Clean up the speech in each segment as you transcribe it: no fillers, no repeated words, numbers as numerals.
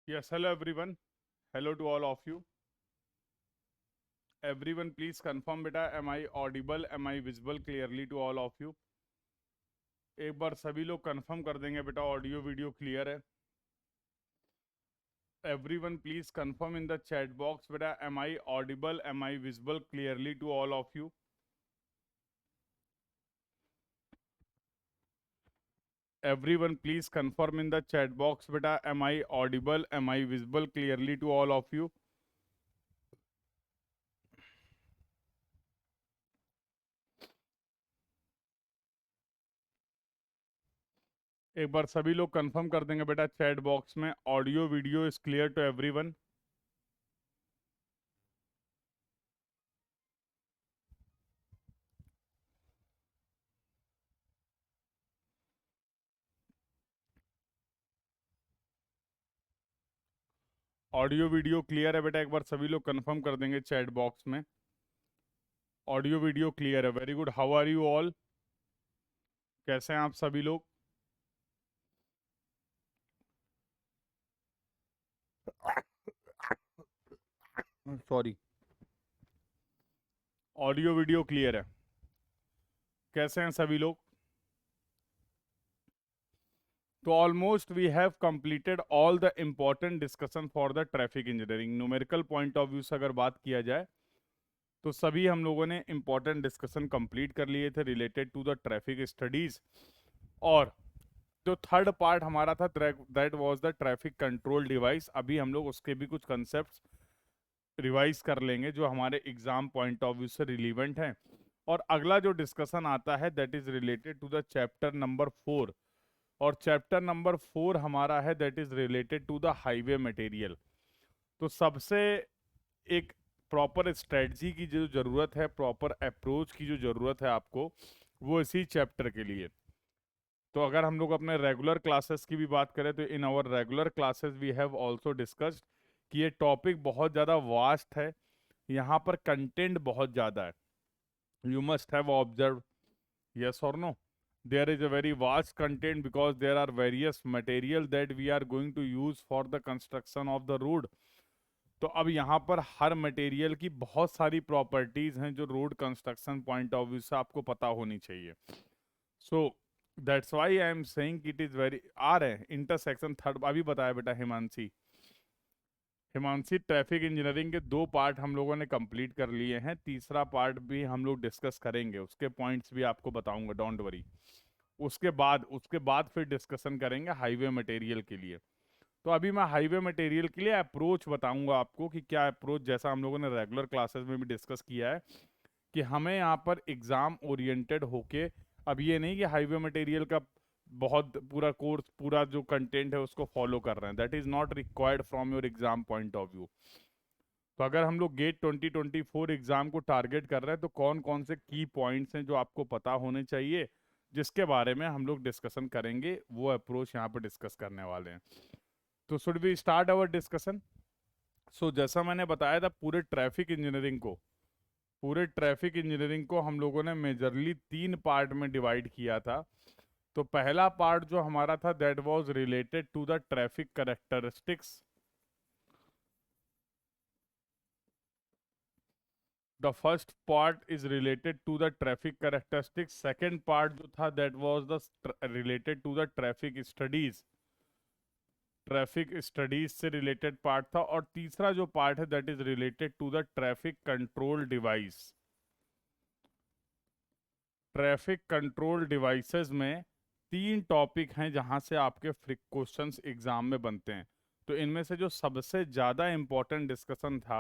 Yes, hello everyone. Hello to all of you. Everyone, please confirm beta. Am I audible? Am I visible clearly to all of you? एक बार सभी लोग confirm कर देंगे बेटा audio video clear है. Everyone, please confirm in the chat box beta. Am I audible? Am I visible clearly to all of you? Everyone, please confirm in the chat box beta. Am I audible? Am I visible clearly to all of you? एक बार सभी लोग confirm कर देंगे बेटा chat box में audio video is clear to everyone. Audio video clear है बेटा. एक बार सभी लोग कंफर्म कर देंगे चैट बॉक्स में ऑडियो वीडियो क्लियर है. Very good. How are you all? कैसे हैं आप सभी लोग? सॉरी. ऑडियो वीडियो क्लियर है. कैसे हैं सभी लोग? तो almost we have completed all the important discussion for the traffic engineering. Numerical point of view से अगर बात किया जाए तो सभी हम लोगों ने इम्पोर्टेंट डिस्कशन कंप्लीट कर लिए थे related to the traffic studies. और जो थर्ड पार्ट हमारा था that was the traffic control device. अभी हम लोग उसके भी कुछ कंसेप्ट रिवाइज कर लेंगे जो हमारे एग्जाम पॉइंट ऑफ व्यू से रिलीवेंट हैं. और अगला जो डिस्कशन आता है that is related to the chapter number 4. और चैप्टर नंबर 4 हमारा है that is related to the highway material. तो सबसे एक प्रॉपर स्ट्रेटजी की जो ज़रूरत है, प्रॉपर अप्रोच की जो ज़रूरत है आपको, वो इसी चैप्टर के लिए. तो अगर हम लोग अपने रेगुलर क्लासेस की भी बात करें तो in our regular classes we have also discussed कि ये टॉपिक बहुत ज़्यादा वास्ट है. यहाँ पर कंटेंट बहुत ज़्यादा है. You must have observe. yes or no? There is a very vast content because there are various material that we are going to use for the construction of the road. तो अब यहाँ पर हर material की बहुत सारी properties हैं जो road construction point of view से आपको पता होनी चाहिए. So that's why I am saying it is very. आ रहे हैं इंटरसेक्शन थर्ड अभी बताया बेटा हिमांशी. हिमांशी, ट्रैफिक इंजीनियरिंग के 2 पार्ट हम लोगों ने कंप्लीट कर लिए हैं. तीसरा पार्ट भी हम लोग डिस्कस करेंगे. उसके पॉइंट्स भी आपको बताऊंगा, डोंट वरी. उसके बाद फिर डिस्कशन करेंगे हाईवे मटेरियल के लिए. तो अभी मैं हाईवे मटेरियल के लिए अप्रोच बताऊंगा आपको कि क्या अप्रोच, जैसा हम लोगों ने रेगुलर क्लासेस में भी डिस्कस किया है कि हमें यहाँ पर एग्जाम ओरिएंटेड होके, अब ये नहीं कि हाईवे मटेरियल का बहुत पूरा कोर्स, पूरा जो कंटेंट है उसको फॉलो कर रहे हैं. That is not required from your exam point of view. तो अगर हम लोग गेट 2024 एग्जाम को टारगेट कर रहे हैं तो कौन कौन से की पॉइंट्स हैं जो आपको पता होने चाहिए, जिसके बारे में हम लोग डिस्कशन करेंगे, वो अप्रोच यहाँ पर डिस्कस करने वाले हैं. तो should we start our discussion? So जैसा मैंने बताया था, पूरे ट्रैफिक इंजीनियरिंग को हम लोगों ने मेजरली 3 पार्ट में डिवाइड किया था. तो पहला पार्ट जो हमारा था that was related to the traffic characteristics. The first part is related to the traffic characteristics. Second part जो था that was the related to the traffic studies से रिलेटेड पार्ट था. और तीसरा जो पार्ट है that is related to the traffic control device. Traffic control devices में 3 topic हैं जहां से आपके क्वेश्चंस एग्जाम में बनते हैं. तो इनमें से जो सबसे ज़्यादा इंपॉर्टेंट डिस्कशन था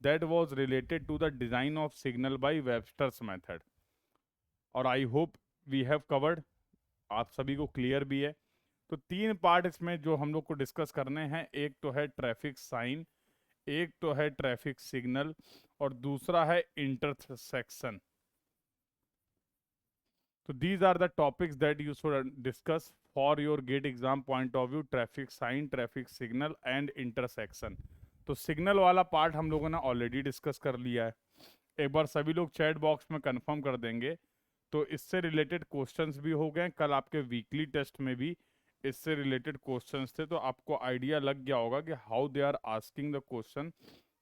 that was related to the design of signal by Webster's method. और I hope we have covered, आप सभी को क्लियर भी है. तो 3 पार्ट इसमें जो हम लोग को डिस्कस करने हैं, एक तो है ट्रैफिक साइन, एक तो है ट्रैफिक सिग्नल, और दूसरा है इंटरसेक्शन. तो these are the topics that you should discuss for your gate exam point of view: traffic sign, traffic signal and intersection. तो सिग्नल वाला पार्ट हम लोगों ने ऑलरेडी डिस्कस कर लिया है. एक बार सभी लोग चैट बॉक्स में कंफर्म कर देंगे तो इससे रिलेटेड क्वेश्चंस भी हो गए. कल आपके वीकली टेस्ट में भी इससे रिलेटेड क्वेश्चंस थे, तो आपको आइडिया लग गया होगा कि how they are asking the question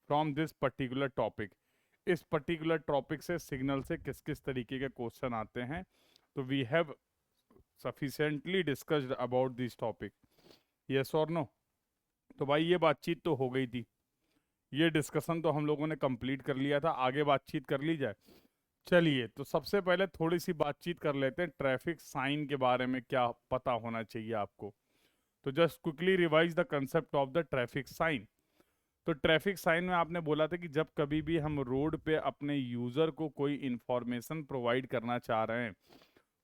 from this particular topic. इस पर्टिकुलर टॉपिक से, सिग्नल से किस किस तरीके के क्वेश्चन आते हैं। तो we have sufficiently discussed about this topic, yes और नो। तो भाई ये बातचीत तो हो गई थी, ये डिस्कशन तो हम लोगों ने कंप्लीट कर लिया था, आगे बातचीत कर ली जाए। चलिए, तो सबसे पहले थोड़ी सी बातचीत कर लेते हैं ट्रैफिक साइन के बारे में, क्या पता होना चाहिए आपको। तो just quickly revise the concept of the traffic sign. तो ट्रैफिक साइन में आपने बोला था कि जब कभी भी हम रोड पे अपने यूज़र को कोई इंफॉर्मेशन प्रोवाइड करना चाह रहे हैं,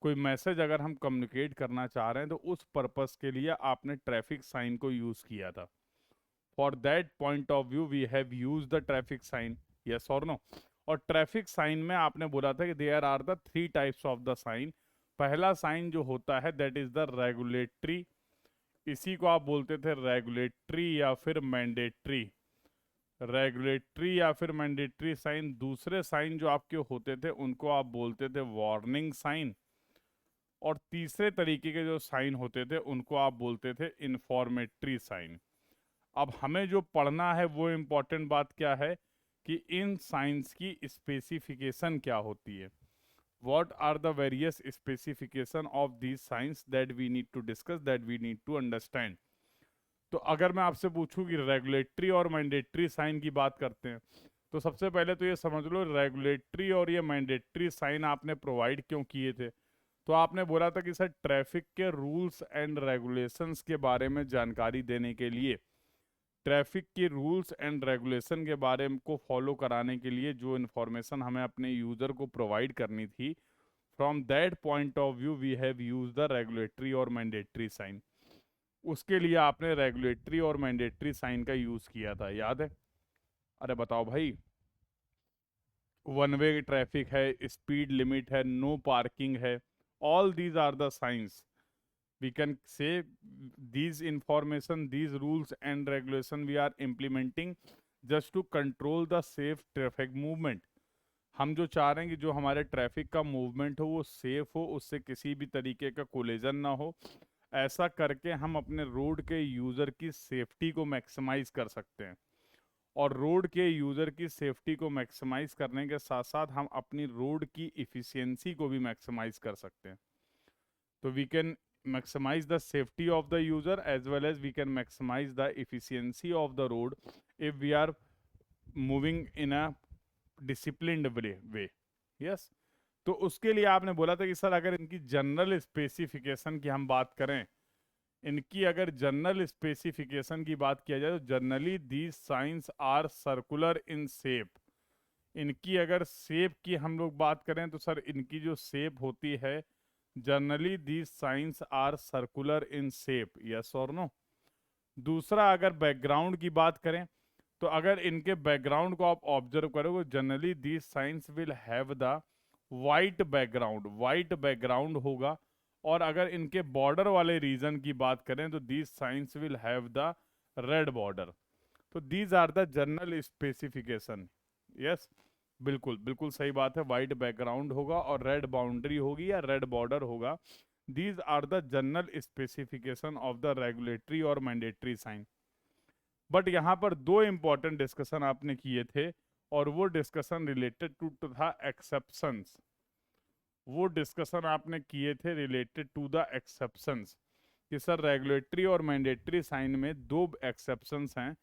कोई मैसेज अगर हम कम्युनिकेट करना चाह रहे हैं, तो उस पर्पस के लिए आपने ट्रैफिक साइन को यूज़ किया था। For that point of view we have use the traffic sign, yes और नो। और ट्रैफिक साइन में आपने बोला था कि there are the three types of the sign. पहला साइन जो होता है दैट इज द रेगुलेटरी, इसी को आप बोलते थे रेगुलेटरी या फिर मैंडेटरी। रेगुलेटरी या फिर मैंडेटरी साइन। दूसरे साइन जो आपके होते थे उनको आप बोलते थे वार्निंग साइन। और तीसरे तरीके के जो साइन होते थे उनको आप बोलते थे इंफॉर्मेटरी साइन। अब हमें जो पढ़ना है वो इम्पोर्टेंट बात क्या है कि इन साइंस की स्पेसिफिकेशन क्या होती है। What are the various specification of these signs that we need to discuss, that we need to understand? तो अगर मैं आपसे पूछूं कि रेगुलेटरी और मैंडेटरी साइन की बात करते हैं, तो सबसे पहले तो ये समझ लो रेगुलेटरी और ये मैंडेटरी साइन आपने प्रोवाइड क्यों किए थे। तो आपने बोला था कि सर ट्रैफिक के रूल्स एंड रेगुलेशंस के बारे में जानकारी देने के लिए, ट्रैफिक के रूल्स एंड रेगुलेशन के बारे में को फॉलो कराने के लिए जो इन्फॉर्मेशन हमें अपने यूज़र को प्रोवाइड करनी थी, from that point of view we have use the regulatory और मैंडेटरी साइन। उसके लिए आपने रेगुलेटरी और मैंडेटरी साइन का यूज़ किया था, याद है? अरे बताओ भाई। वन वे ट्रैफिक है, स्पीड लिमिट है, नो पार्किंग है, all these are the signs. We can say these information, these rules and regulation we are implementing just to control the safe traffic movement। हम जो चाह रहे हैं कि जो हमारे ट्रैफिक का मूवमेंट हो वो सेफ हो, उससे किसी भी तरीके का कोलिजन ना हो। ऐसा करके हम अपने रोड के यूज़र की सेफ्टी को मैक्सिमाइज कर सकते हैं। और रोड के यूज़र की सेफ्टी को मैक्सिमाइज करने के साथ साथ हम अपनी रोड की इफ़िशियंसी को भी मैक्सिमाइज कर सकते हैं। तो we can maximize the safety of the user as well as we can maximize the efficiency of the road if we are moving in a disciplined way, yes। तो उसके लिए आपने बोला था कि सर अगर इनकी जनरल स्पेसिफिकेशन की हम बात करें, इनकी अगर जनरल स्पेसिफिकेशन की बात किया जाए तो generally these signs are circular in shape. इनकी अगर शेप की हम लोग बात करें तो सर इनकी जो शेप होती है, generally these signs are circular in shape, yes और नो। दूसरा, अगर बैकग्राउंड की बात करें तो अगर इनके बैकग्राउंड को आप ऑब्जर्व करोगे, generally these signs will have the white background, white background होगा। और अगर इनके बॉर्डर वाले रीजन की बात करें तो these signs will have the red border. तो these are the general specification, yes. बिल्कुल बिल्कुल सही बात है, वाइट बैकग्राउंड होगा और रेड बाउंड्री होगी या रेड बॉर्डर होगा। These are the general specification of the regulatory और मैंडेटरी साइन। बट यहाँ पर दो इंपॉर्टेंट डिस्कशन आपने किए थे और वो डिस्कशन रिलेटेड टू था एक्सेप्शंस। वो डिस्कशन आपने किए थे रिलेटेड टू द एक्सेप्शंस कि सर रेगुलेटरी और मैंडेटरी साइन में दो एक्सेप्शंस हैं।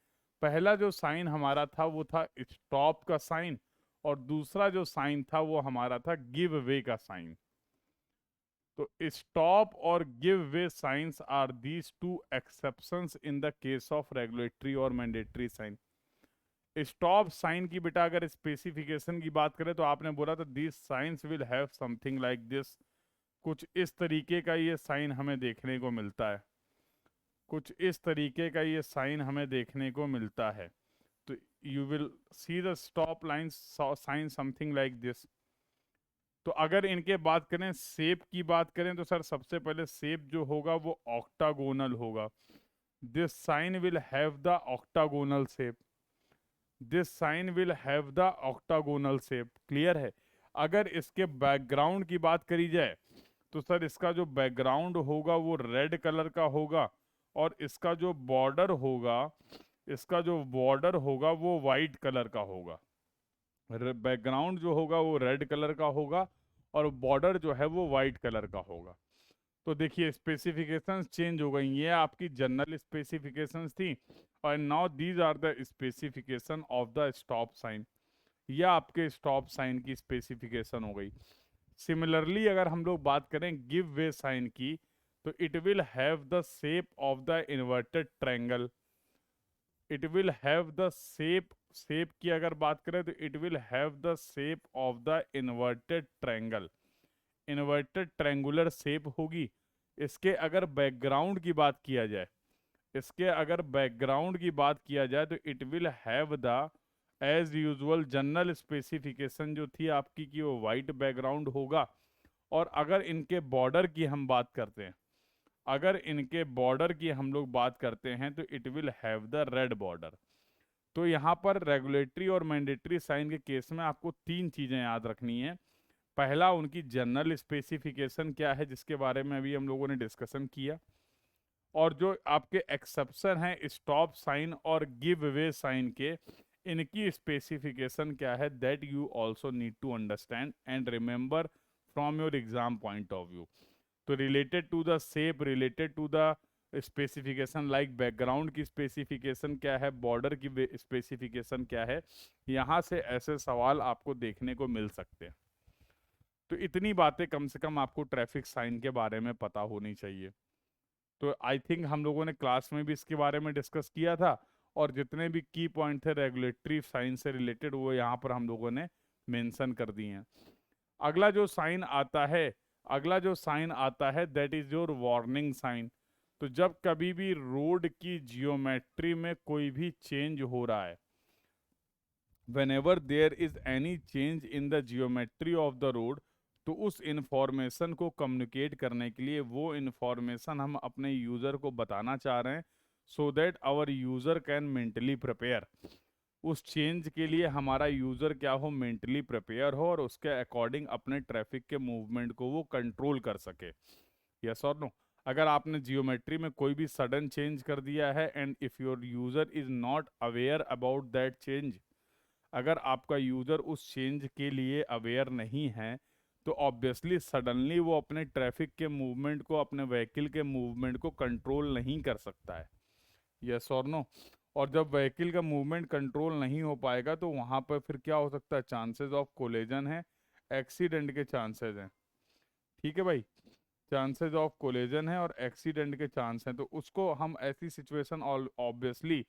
पहला जो साइन हमारा था वो था स्टॉप का साइन, और दूसरा जो साइन था वो हमारा था गिव वे का साइन। तो स्टॉप और give way signs are these two exceptions in the case of regulatory और मैंडेटरी साइन। स्टॉप साइन की बेटा अगर स्पेसिफिकेशन की बात करें तो आपने बोला था this science will have something like this. कुछ इस तरीके का ये साइन हमें देखने को मिलता है, कुछ इस तरीके का ये साइन हमें देखने को मिलता है। तो you will see the stop line sign something like this. तो अगर इनके बात करें शेप की बात करें तो सर सबसे पहले शेप जो होगा वो ऑक्टागोनल होगा। This sign will have the octagonal shape, this sign will have the octagonal shape. Clear है? अगर इसके बैकग्राउंड की बात करी जाए तो सर इसका जो बैकग्राउंड होगा वो रेड कलर का होगा, और इसका जो बॉर्डर होगा, इसका जो बॉर्डर होगा वो वाइट कलर का होगा। बैकग्राउंड जो होगा वो रेड कलर का होगा, और बॉर्डर जो है वो वाइट कलर का होगा। तो देखिए स्पेसिफिकेशंस चेंज हो गई। ये आपकी जनरल स्पेसिफिकेशंस थी, और now these are the specification of the stop sign. यह आपके स्टॉप साइन की स्पेसिफिकेशन हो गई। सिमिलरली अगर हम लोग बात करें गिव वे साइन की, तो it will have the shape of the inverted triangle. It will have the shape की अगर बात करें तो it will have the shape of the inverted triangle. Inverted triangular shape होगी। इसके अगर बैकग्राउंड की बात किया जाए, इसके अगर बैकग्राउंड की बात किया जाए तो it will have the as usual general specification जो थी आपकी कि वो वाइट बैकग्राउंड होगा। और अगर इनके बॉर्डर की हम बात करते हैं, अगर इनके बॉर्डर की हम लोग बात करते हैं तो it will have the red border. तो यहाँ पर रेगुलेटरी और मैंडेटरी साइन के केस में आपको तीन चीज़ें याद रखनी है। पहला, उनकी जनरल स्पेसिफिकेशन क्या है जिसके बारे में अभी हम लोगों ने डिस्कशन किया, और जो आपके एक्सेप्शन हैं स्टॉप साइन और गिव वे साइन के, इनकी स्पेसिफिकेशन क्या है, that you also need to understand and remember from your exam point of view. तो related to the shape, related to the specification like background की specification क्या है, border की स्पेसिफिकेशन क्या है, यहाँ से ऐसे सवाल आपको देखने को मिल सकते हैं। तो इतनी बातें कम से कम आपको ट्रैफिक साइन के बारे में पता होनी चाहिए। तो आई थिंक हम लोगों ने क्लास में भी इसके बारे में डिस्कस किया था, और जितने भी की पॉइंट थे रेगुलेटरी साइन से रिलेटेड वो यहाँ पर हम लोगों ने मेंशन कर दिए हैं। अगला जो साइन आता है, अगला जो साइन आता है that is your warning sign. तो जब कभी भी रोड की जियोमेट्री में कोई भी चेंज हो रहा है, whenever there is any change in the geometry of the road, तो उस इंफॉर्मेशन को कम्युनिकेट करने के लिए वो इंफॉर्मेशन हम अपने यूज़र को बताना चाह रहे हैं, so that our user can mentally prepare. उस चेंज के लिए हमारा यूज़र क्या हो, मेंटली प्रिपेयर हो, और उसके अकॉर्डिंग अपने ट्रैफिक के मूवमेंट को वो कंट्रोल कर सके। यस और नो? अगर आपने जियोमेट्री में कोई भी सडन चेंज कर दिया है and if your user is not aware about that change, अगर आपका यूज़र उस चेंज के लिए अवेयर नहीं है, तो ऑब्वियसली सडनली वो अपने ट्रैफिक के मूवमेंट को, अपने व्हीकल के मूवमेंट को कंट्रोल नहीं कर सकता है। यस और नो? और जब व्हीकल का मूवमेंट कंट्रोल नहीं हो पाएगा तो वहाँ पर फिर क्या हो सकता है, चांसेस ऑफ कोलिजन है, एक्सीडेंट के चांसेस हैं। ठीक है भाई, चांसेस ऑफ कोलिजन है और एक्सीडेंट के चांस हैं। तो उसको हम ऐसी situation, obviously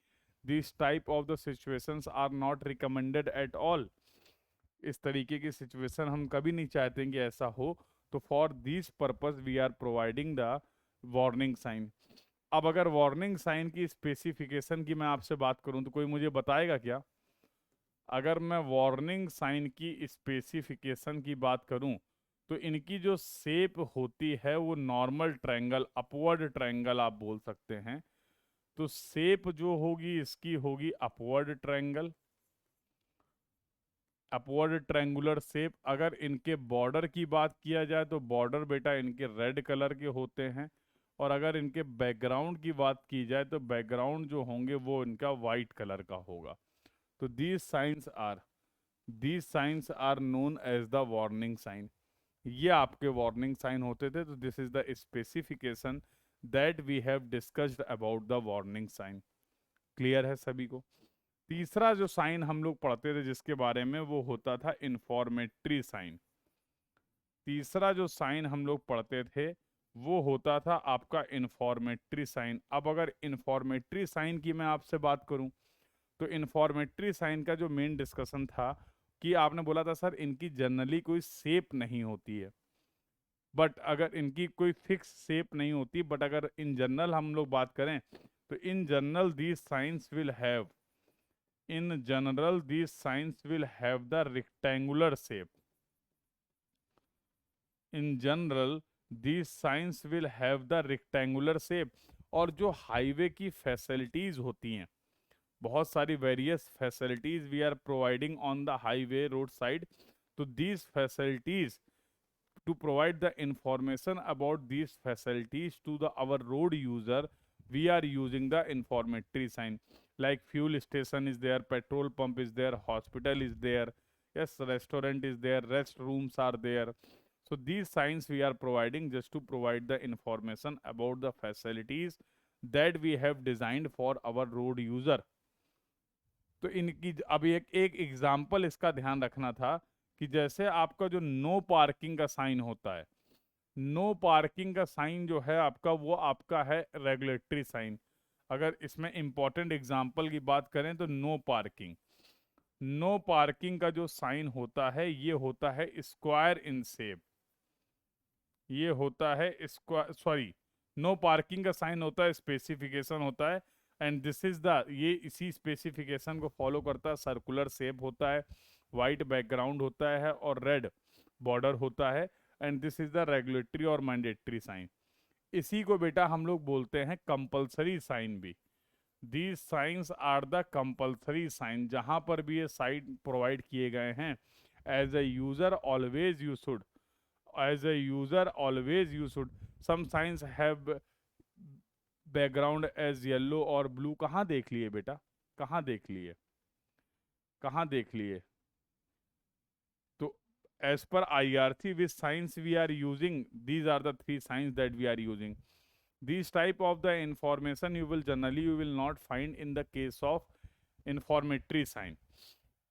this type of the situations are not recommended at all. इस तरीके की सिचुएशन हम कभी नहीं चाहते हैं कि ऐसा हो। तो for this purpose we are providing the warning sign. अब अगर वार्निंग साइन की स्पेसिफिकेशन की मैं आपसे बात करूं तो कोई मुझे बताएगा क्या? अगर मैं वार्निंग साइन की स्पेसिफिकेशन की बात करूं तो इनकी जो शेप होती है वो नॉर्मल ट्रायंगल, अपवर्ड ट्रायंगल आप बोल सकते हैं। तो शेप जो होगी इसकी होगी upward triangle, upward triangular shape. अगर इनके बॉर्डर की बात किया जाए तो बॉर्डर बेटा इनके रेड कलर के होते हैं, और अगर इनके बैकग्राउंड की बात की जाए तो बैकग्राउंड जो होंगे वो इनका वाइट कलर का होगा। तो these signs are known as the warning sign. ये आपके वार्निंग साइन होते थे। तो this is the specification that we have discussed about the warning sign. Clear है सभी को? तीसरा जो साइन हम लोग पढ़ते थे जिसके बारे में, वो होता था इंफॉर्मेटरी साइन। तीसरा जो साइन हम लोग पढ़ते थे वो होता था आपका इंफॉर्मेटरी साइन। अब अगर इंफॉर्मेटरी साइन की मैं आपसे बात करूं तो इंफॉर्मेटरी साइन का जो मेन डिस्कशन था कि आपने बोला था सर इनकी जनरली कोई शेप नहीं होती है, बट अगर इनकी कोई फिक्स शेप नहीं होती, बट अगर इन जनरल हम लोग बात करें तो in general these signs will have, in general these signs will have the rectangular shape. In general these signs will have the rectangular shape। और जो हाईवे की फैसिलिटीज होती हैं, बहुत सारी various facilities we are providing on the highway road side, तो these facilities to provide the information about these facilities to the our road user, we are using the informatory sign. Like fuel station is there, petrol pump is there, hospital is there, yes, restaurant is there, restrooms are there. So these signs we are providing just to provide the information about the facilities that we have designed for our road user. तो इनकी अभी एक example इसका ध्यान रखना था कि जैसे आपका जो नो पार्किंग का साइन होता है, नो पार्किंग का साइन जो है आपका, वो आपका है रेगुलेटरी साइन। अगर इसमें इंपॉर्टेंट एग्जाम्पल की बात करें तो नो पार्किंग, नो पार्किंग का जो साइन होता है ये होता है स्क्वायर इन शेप, ये होता है स्क्वायर, सॉरी, नो पार्किंग का साइन होता है स्पेसिफिकेशन होता है, एंड दिस इज द, ये इसी स्पेसिफिकेशन को फॉलो करता है। सर्कुलर शेप होता है, वाइट बैकग्राउंड होता है और रेड बॉर्डर होता है, and this is the regulatory और मैंडेटरी साइन। इसी को बेटा हम लोग बोलते हैं कंपलसरी साइन भी। These signs are the compulsory sign. जहां पर भी ये साइन प्रोवाइड किए गए हैं, as a user always you should, as a user always you should, some signs have background as yellow और blue। कहाँ देख लिए बेटा, कहाँ देख लिए, कहाँ देख लिए? तो as per IRC which signs we are using, these are the three signs that we are using. These type of the information you will generally you will not find in the case of informatory sign।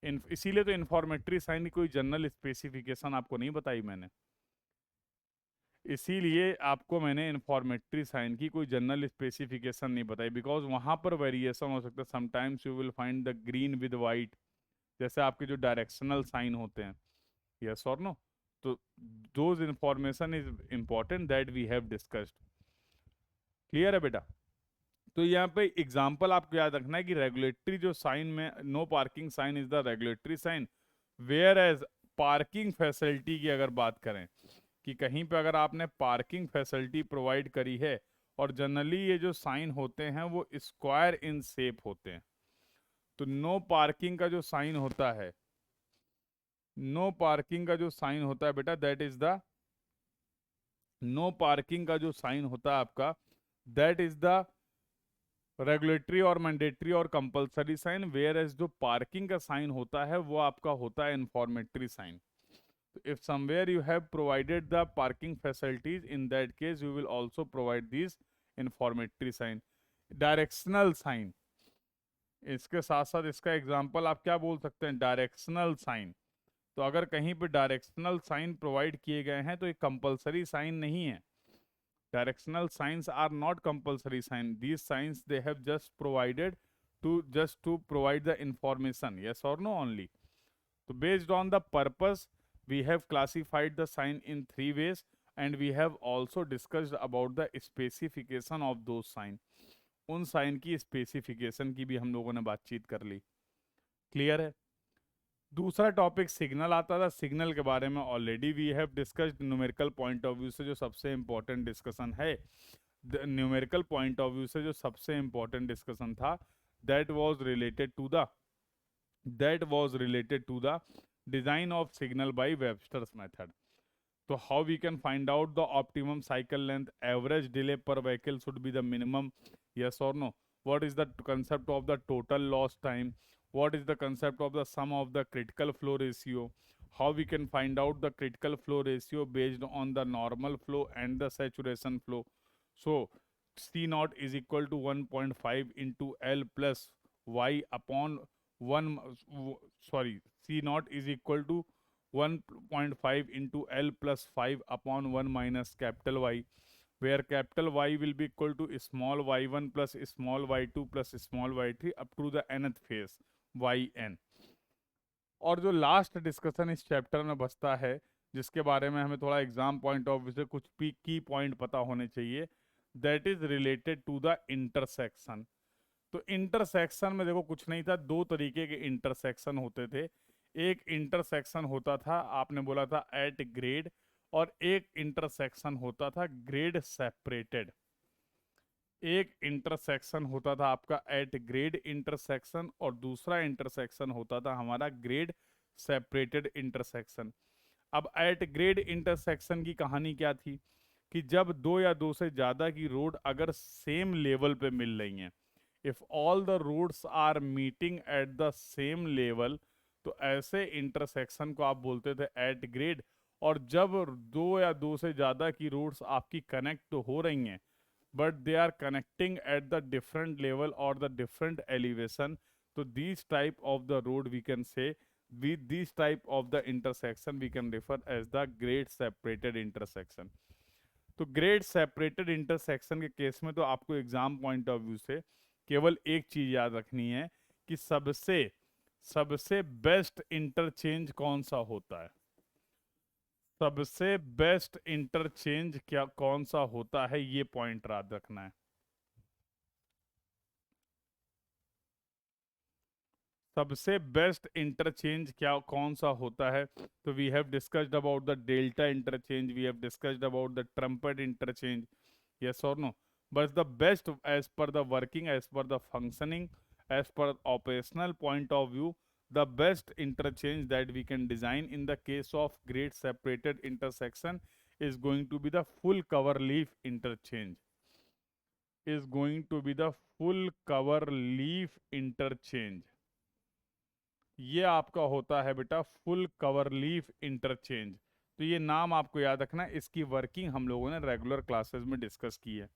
इसीलिए तो informatory sign की कोई general specification आपको नहीं बताई मैंने, इसीलिए आपको मैंने इन्फॉर्मेटरी साइन की कोई जनरल स्पेसिफिकेशन नहीं बताई, बिकॉज वहाँ पर वेरिएशन हो सकता है। Sometimes you will find the green with white, जैसे आपके जो डायरेक्शनल साइन होते हैं, यस और नो। तो those information is important that we have discussed. Clear है बेटा? तो यहाँ पे एग्जाम्पल आपको याद रखना है कि रेगुलेटरी जो साइन में, no parking sign is the regulatory sign, whereas parking facility की अगर बात करें कि कहीं पे अगर आपने पार्किंग फैसिलिटी प्रोवाइड करी है, और जनरली ये जो साइन होते हैं वो स्क्वायर इन शेप होते हैं, तो नो पार्किंग का जो साइन होता है, नो पार्किंग का जो साइन होता है बेटा, that is the, no parking का जो साइन होता है आपका, दैट इज द रेगुलेटरी और मैंडेटरी और कंपलसरी साइन, वेयर एज जो पार्किंग का साइन होता है वो आपका होता है informatory sign. If somewhere you have provided the parking facilities, in that case you will also provide these informatory sign। Directional sign, इसके साथ साथ इसका एग्जांपल आप क्या बोल सकते हैं, डायरेक्शनल साइन। तो अगर कहीं पे डायरेक्शनल साइन प्रोवाइड किए गए हैं तो ये कंपलसरी साइन नहीं है। Directional signs are not compulsory sign, these signs they have just provided to, just to provide the information, yes और नो ओनली। तो based on the purpose we have classified the sign in 3 ways, and we have also discussed about the specification of those sign। उन sign की specification की भी हम लोगों ने बातचीत कर ली। क्लियर है? दूसरा टॉपिक सिग्नल आता था। सिग्नल के बारे में already we have discussed. Numerical point of view से जो सबसे इंपॉर्टेंट डिस्कशन है, न्यूमेरिकल पॉइंट ऑफ व्यू से जो सबसे इंपॉर्टेंट डिस्कशन था, that was related to the design of signal by Webster's method। तो how we can find out the optimum cycle length, average delay per vehicle should be the minimum, yes or no? What is the concept of the total loss time? What is the concept of the sum of the critical flow ratio? How we can find out the critical flow ratio based on the normal flow and the saturation flow? So C naught is equal to 1.5 into L plus Y upon 1, sorry, C naught is equal to 1.5 into L plus 5 upon 1 minus capital Y, where capital Y will be equal to small y1 plus small y2 plus small y3 up to the nth phase yn। और जो last discussion इस chapter में बचता है, जिसके बारे में हमें थोड़ा एग्जाम पॉइंट ऑफ व्यू से कुछ की पॉइंट पता होने चाहिए, that is related to the intersection. तो इंटरसेक्शन में देखो कुछ नहीं था, दो तरीके के इंटरसेक्शन होते थे। एक इंटरसेक्शन होता था, आपने बोला था एट ग्रेड, और एक इंटरसेक्शन होता था ग्रेड सेपरेटेड। एक इंटरसेक्शन होता था आपका एट ग्रेड इंटरसेक्शन, और दूसरा इंटरसेक्शन होता था हमारा ग्रेड सेपरेटेड इंटरसेक्शन। अब एट ग्रेड इंटरसेक्शन की कहानी क्या थी कि जब दो या दो से ज्यादा की रोड अगर सेम लेवल पे मिल रही हैं, if all the roads are meeting at the same level, तो ऐसे इंटरसेक्शन को आप बोलते थे एट ग्रेड। और जब दो या दो से ज्यादा की रोड्स आपकी कनेक्ट तो हो रही हैं, but they are connecting at the different level or the different elevation, so these type of the road we can say, with these type of the intersection we can refer as the grade separated intersection। तो grade separated intersection के case में तो आपको exam point of view से केवल एक चीज याद रखनी है कि सबसे सबसे बेस्ट इंटरचेंज कौन सा होता है। सबसे बेस्ट इंटरचेंज क्या कौन सा होता है, ये पॉइंट याद रखना है। सबसे बेस्ट इंटरचेंज क्या कौन सा होता है, तो we have discussed about the delta interchange, we have discussed about the trumpet interchange, yes और no. But the best as per the working, as per the functioning, as per operational point of view, the best interchange that we can design in the case of grade separated intersection is going to be the full cover leaf interchange, is going to be the full cover leaf interchange। ये आपका होता है बेटा full cover leaf interchange. तो ये नाम आपको याद रखना है, इसकी वर्किंग हम लोगों ने रेगुलर क्लासेस में डिस्कस की है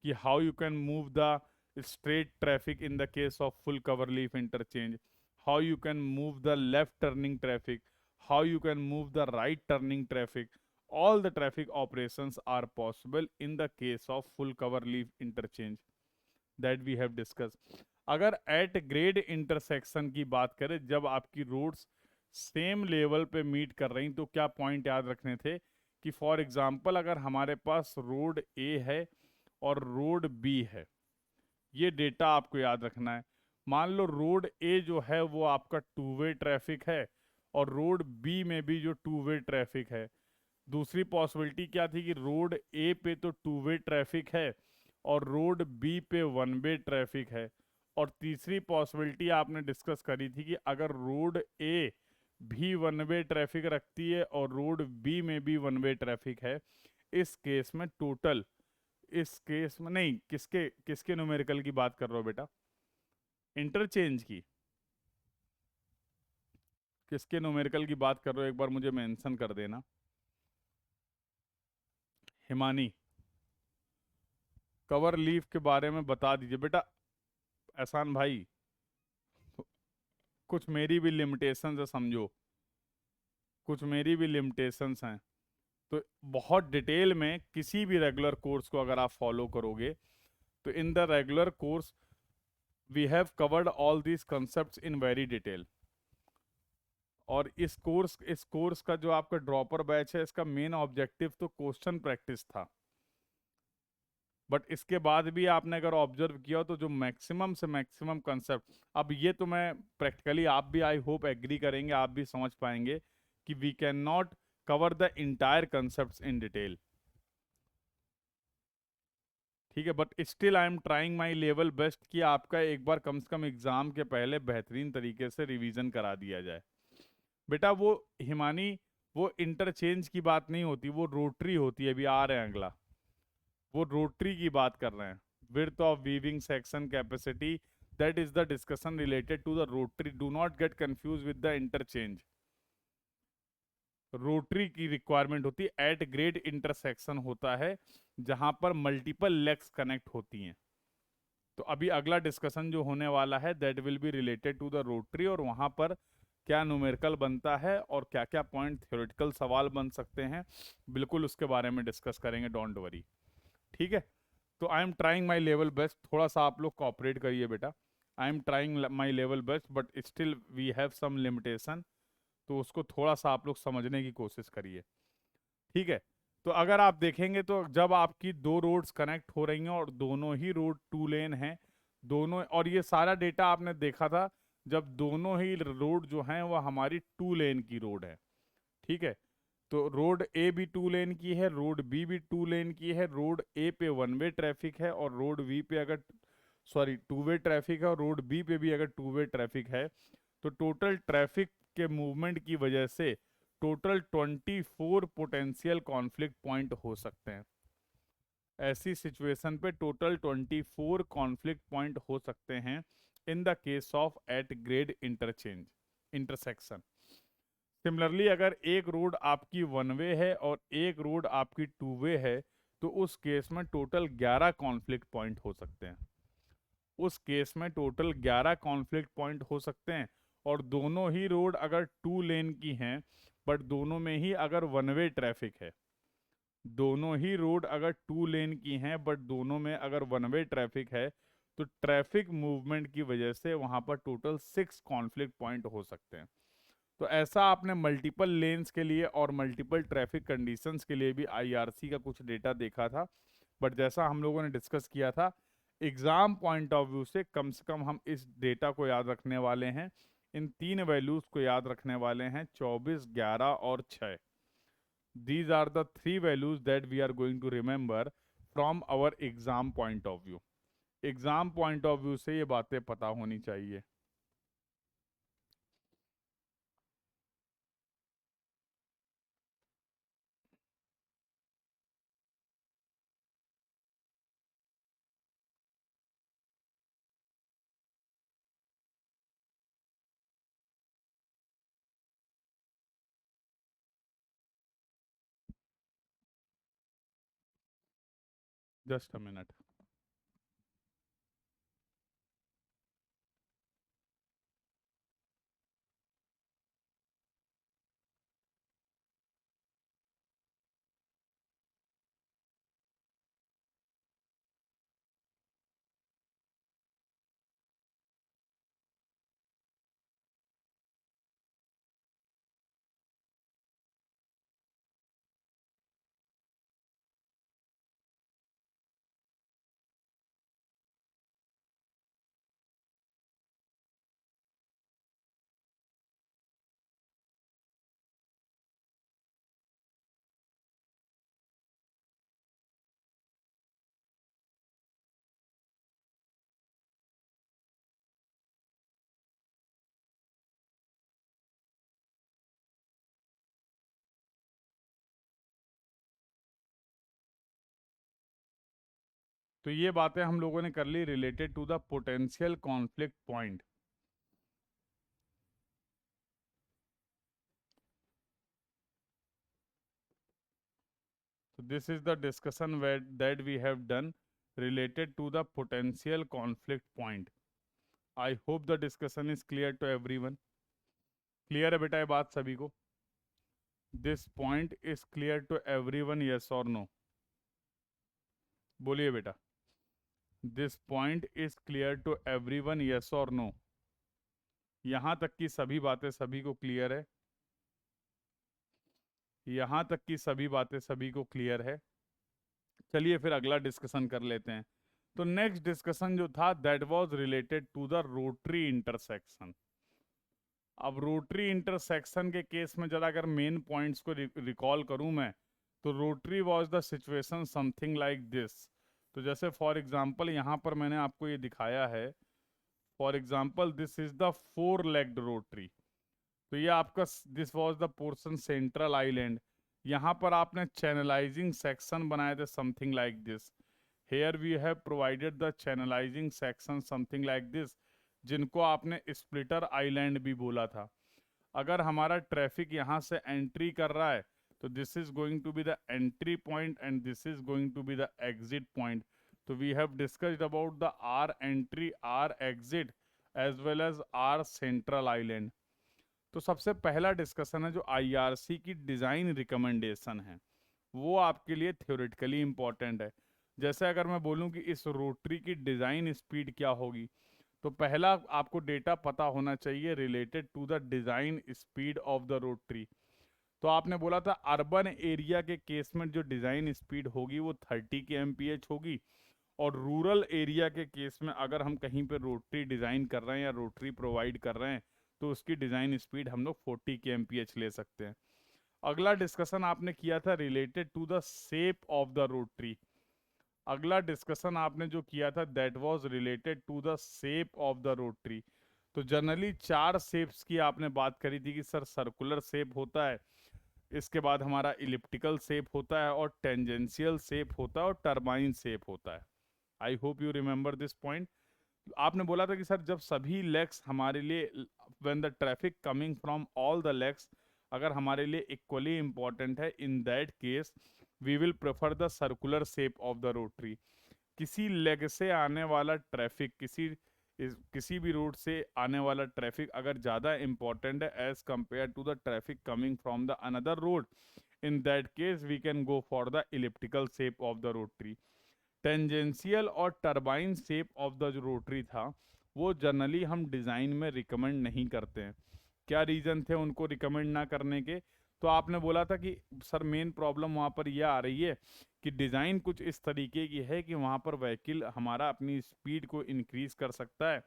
कि how you can move the straight traffic in the case of full cover leaf interchange, how you can move the left turning traffic, how you can move the right turning traffic, all the traffic operations are possible in the case of full cover leaf interchange that we have discussed। अगर eight grade intersection की बात करें, जब आपकी roads same level पे meet कर रही, तो क्या पॉइंट याद रखने थे कि फॉर एग्जांपल अगर हमारे पास रोड ए है और रोड बी है, ये डेटा आपको याद रखना है। मान लो रोड ए जो है वो आपका टू वे ट्रैफिक है और रोड बी में भी जो टू वे ट्रैफिक है। दूसरी पॉसिबिलिटी क्या थी कि रोड ए पे तो टू वे ट्रैफिक है और रोड बी पे वन वे ट्रैफिक है। और तीसरी पॉसिबिलिटी आपने डिस्कस करी थी कि अगर रोड ए भी वन वे ट्रैफिक रखती है और रोड बी में भी वन वे ट्रैफिक है, इस केस में टोटल, इस केस में नहीं, किसके किसके न्यूमेरिकल की बात कर रहे हो बेटा, इंटरचेंज की, किसके न्यूमेरिकल की बात कर रहे हो एक बार मुझे मेंशन कर देना। हिमानी, कवर लीफ के बारे में बता दीजिए बेटा। एहसान भाई, कुछ मेरी भी लिमिटेशंस है समझो, कुछ मेरी भी लिमिटेशंस हैं। तो बहुत डिटेल में किसी भी रेगुलर कोर्स को अगर आप फॉलो करोगे, तो in the regular course we have covered all these concepts in very detail. और इस कोर्स का जो आपका ड्रॉपर बैच है, इसका मेन ऑब्जेक्टिव तो क्वेश्चन प्रैक्टिस था। बट इसके बाद भी आपने अगर ऑब्जर्व किया तो जो मैक्सिमम से मैक्सिमम कंसेप्ट, अब ये तो मैं प्रैक्टिकली, आप भी आई होप एग्री करेंगे, आप भी समझ पाएंगे कि we can not cover the entire concept in detail, ठीक है। But still I am trying my level best कि आपका एक बार कम से कम एग्जाम के पहले बेहतरीन तरीके से रिवीजन करा दिया जाए। बेटा वो हिमानी, वो इंटरचेंज की बात नहीं होती, वो रोटरी होती है। अभी आ रहे हैं अगला, वो रोटरी की बात कर रहे हैं। Width of weaving section capacity, that is the discussion related to the rotary, do not get confuse with the interchange. Rotary की रिक्वायरमेंट होती है, एट ग्रेड इंटरसेक्शन होता है जहां पर मल्टीपल लेग्स कनेक्ट होती हैं। तो अभी अगला डिस्कशन जो होने वाला है that will be related to the rotary, और वहां पर क्या न्यूमेरिकल बनता है और क्या क्या पॉइंट थ्योरेटिकल सवाल बन सकते हैं, बिल्कुल उसके बारे में डिस्कस करेंगे, डोंट वरी, ठीक है। तो I am trying my level best, थोड़ा सा आप लोग कोऑपरेट करिए बेटा। I am trying my level best but still we have some limitation, तो उसको थोड़ा सा आप लोग समझने की कोशिश करिए, ठीक है। तो अगर आप देखेंगे तो जब आपकी दो रोड्स कनेक्ट हो रही हैं और दोनों ही रोड टू लेन हैं, दोनों, और ये सारा डेटा आपने देखा था जब दोनों ही रोड जो हैं वो हमारी टू लेन की रोड है, ठीक है। तो रोड ए भी टू लेन की है, रोड बी भी टू लेन की है, रोड ए पे वन वे ट्रैफिक है और रोड बी पे अगर, सॉरी, टू वे ट्रैफिक है और रोड बी पे भी अगर टू वे ट्रैफिक है, तो टोटल ट्रैफिक के मूवमेंट की वजह से टोटल 24 पोटेंशियल कॉन्फ्लिक्ट पॉइंट हो सकते हैं। ऐसी सिचुएशन पे टोटल 24 कॉन्फ्लिक्ट पॉइंट हो सकते हैं in the case of at grade intersection. Similarly अगर एक रोड आपकी वन वे है और एक रोड आपकी टू वे है, तो उस केस में टोटल 11 कॉन्फ्लिक्ट पॉइंट हो सकते हैं। उस केस में टोटल 11 कॉन्फ्लिक्ट पॉइंट हो सकते हैं। और दोनों ही रोड अगर टू लेन की हैं, बट दोनों में ही अगर वन वे ट्रैफिक है, दोनों ही रोड अगर टू लेन की हैं बट दोनों में अगर वन वे ट्रैफिक है, तो ट्रैफिक मूवमेंट की वजह से वहां पर टोटल 6 कॉन्फ्लिक्ट पॉइंट हो सकते हैं। तो ऐसा आपने मल्टीपल लेन्स के लिए और मल्टीपल ट्रैफिक कंडीशंस के लिए भी आईआरसी का कुछ डेटा देखा था। बट जैसा हम लोगों ने डिस्कस किया था, एग्जाम पॉइंट ऑफ व्यू से कम हम इस डेटा को याद रखने वाले हैं। इन तीन वैल्यूज को याद रखने वाले हैं, 24, 11 और 6। These are the three values that we are going to remember from our exam point of view. Exam point of view से ये बातें पता होनी चाहिए। Just a minute. तो ये बातें हम लोगों ने कर ली related to the potential conflict point. So this is the discussion that we have done related to the potential conflict point. I hope the discussion is clear to everyone. Clear है बेटा ये बात सभी को? This point is clear to everyone, yes or no? बोलिए बेटा। This point is clear to everyone, yes or no? यहाँ तक की सभी बातें सभी को क्लियर है? यहाँ तक की सभी बातें सभी को क्लियर है? चलिए फिर अगला डिस्कशन कर लेते हैं। तो नेक्स्ट डिस्कशन जो था that was related to the rotary intersection. अब रोटरी इंटरसेक्शन के केस में जरा अगर मेन पॉइंट्स को रिकॉल करूं मैं, तो rotary was the situation something like this. तो जैसे फॉर एग्जांपल यहाँ पर मैंने आपको ये दिखाया है, for example this is the 4 legged rotary. तो ये आपका this was the portion central island. यहाँ पर आपने चैनलाइजिंग सेक्शन बनाए थे something like this. Here we have provided the channelizing section something like this, जिनको आपने स्प्लिटर आइलैंड भी बोला था। अगर हमारा ट्रैफिक यहाँ से एंट्री कर रहा है, तो this is going to be the entry point and this is going to be the exit point. तो we have discussed about the our entry, our exit as well as our central island. तो सबसे पहला discussion है जो IRC की design recommendation है, वो आपके लिए थ्योरेटिकली इम्पॉर्टेंट है। जैसे अगर मैं बोलूं कि इस रोटरी की डिज़ाइन स्पीड क्या होगी, तो पहला आपको डेटा पता होना चाहिए related to the design speed of the rotary. तो आपने बोला था अर्बन एरिया के केस में जो डिज़ाइन स्पीड होगी वो 30 kmph होगी, और रूरल एरिया के केस में अगर हम कहीं पे रोटरी डिज़ाइन कर रहे हैं या रोटरी प्रोवाइड कर रहे हैं, तो उसकी डिज़ाइन स्पीड हम लोग 40 kmph ले सकते हैं। अगला डिस्कशन आपने किया था related to the shape of the rotary. अगला डिस्कशन आपने जो किया था that was related to the shape of the rotary. तो जनरली 4 शेप्स की आपने बात करी थी कि सर सर्कुलर शेप होता है, इसके बाद हमारा इलिप्टिकल शेप होता है और टेंजेंशियल शेप होता है और टर्बाइन शेप होता है। I hope you remember this point. आपने बोला था कि सर जब सभी लेग्स हमारे लिए, when the traffic coming from all the legs अगर हमारे लिए इक्वली इंपॉर्टेंट है, in that case we will prefer the circular shape of the rotary. किसी लेग से आने वाला ट्रैफिक, किसी भी रूट से आने वाला ट्रैफिक अगर ज़्यादा इंपॉर्टेंट है as compare to the traffic coming from the another road, in that case we can go for the elliptical shape of the rotary. Tangential और टर्बाइन शेप ऑफ द जो rotary था वो generally हम design में recommend नहीं करते हैं। क्या रीज़न थे उनको रिकमेंड ना करने के? तो आपने बोला था कि सर मेन प्रॉब्लम वहाँ पर यह आ रही है कि डिज़ाइन कुछ इस तरीके की है कि वहाँ पर व्हीकल हमारा अपनी स्पीड को इंक्रीज कर सकता है,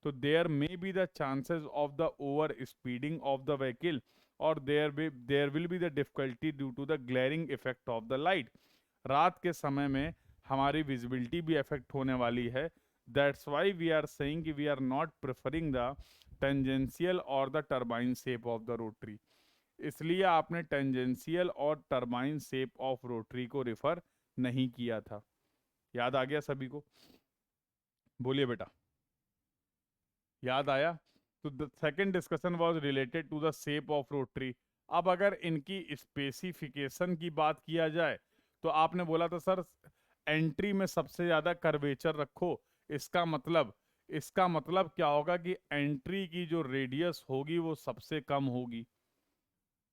तो there may be the chances of the over speeding of the vehicle, और there will be the difficulty due to the glaring effect of the light. रात के समय में हमारी विजिबिलिटी भी अफेक्ट होने वाली है। That's why we are saying कि we are not preferring the tangential और the turbine shape of the rotary. इसलिए आपने टेंजेंशियल और टर्बाइन शेप ऑफ रोटरी को रेफर नहीं किया था। याद आ गया सभी को? बोलिए बेटा, याद आया? तो the second discussion was related to the shape of rotary. अब अगर इनकी स्पेसिफिकेशन की बात किया जाए तो आपने बोला था सर एंट्री में सबसे ज़्यादा कर्वेचर रखो। इसका मतलब क्या होगा कि एंट्री की जो रेडियस होगी वो सबसे कम होगी।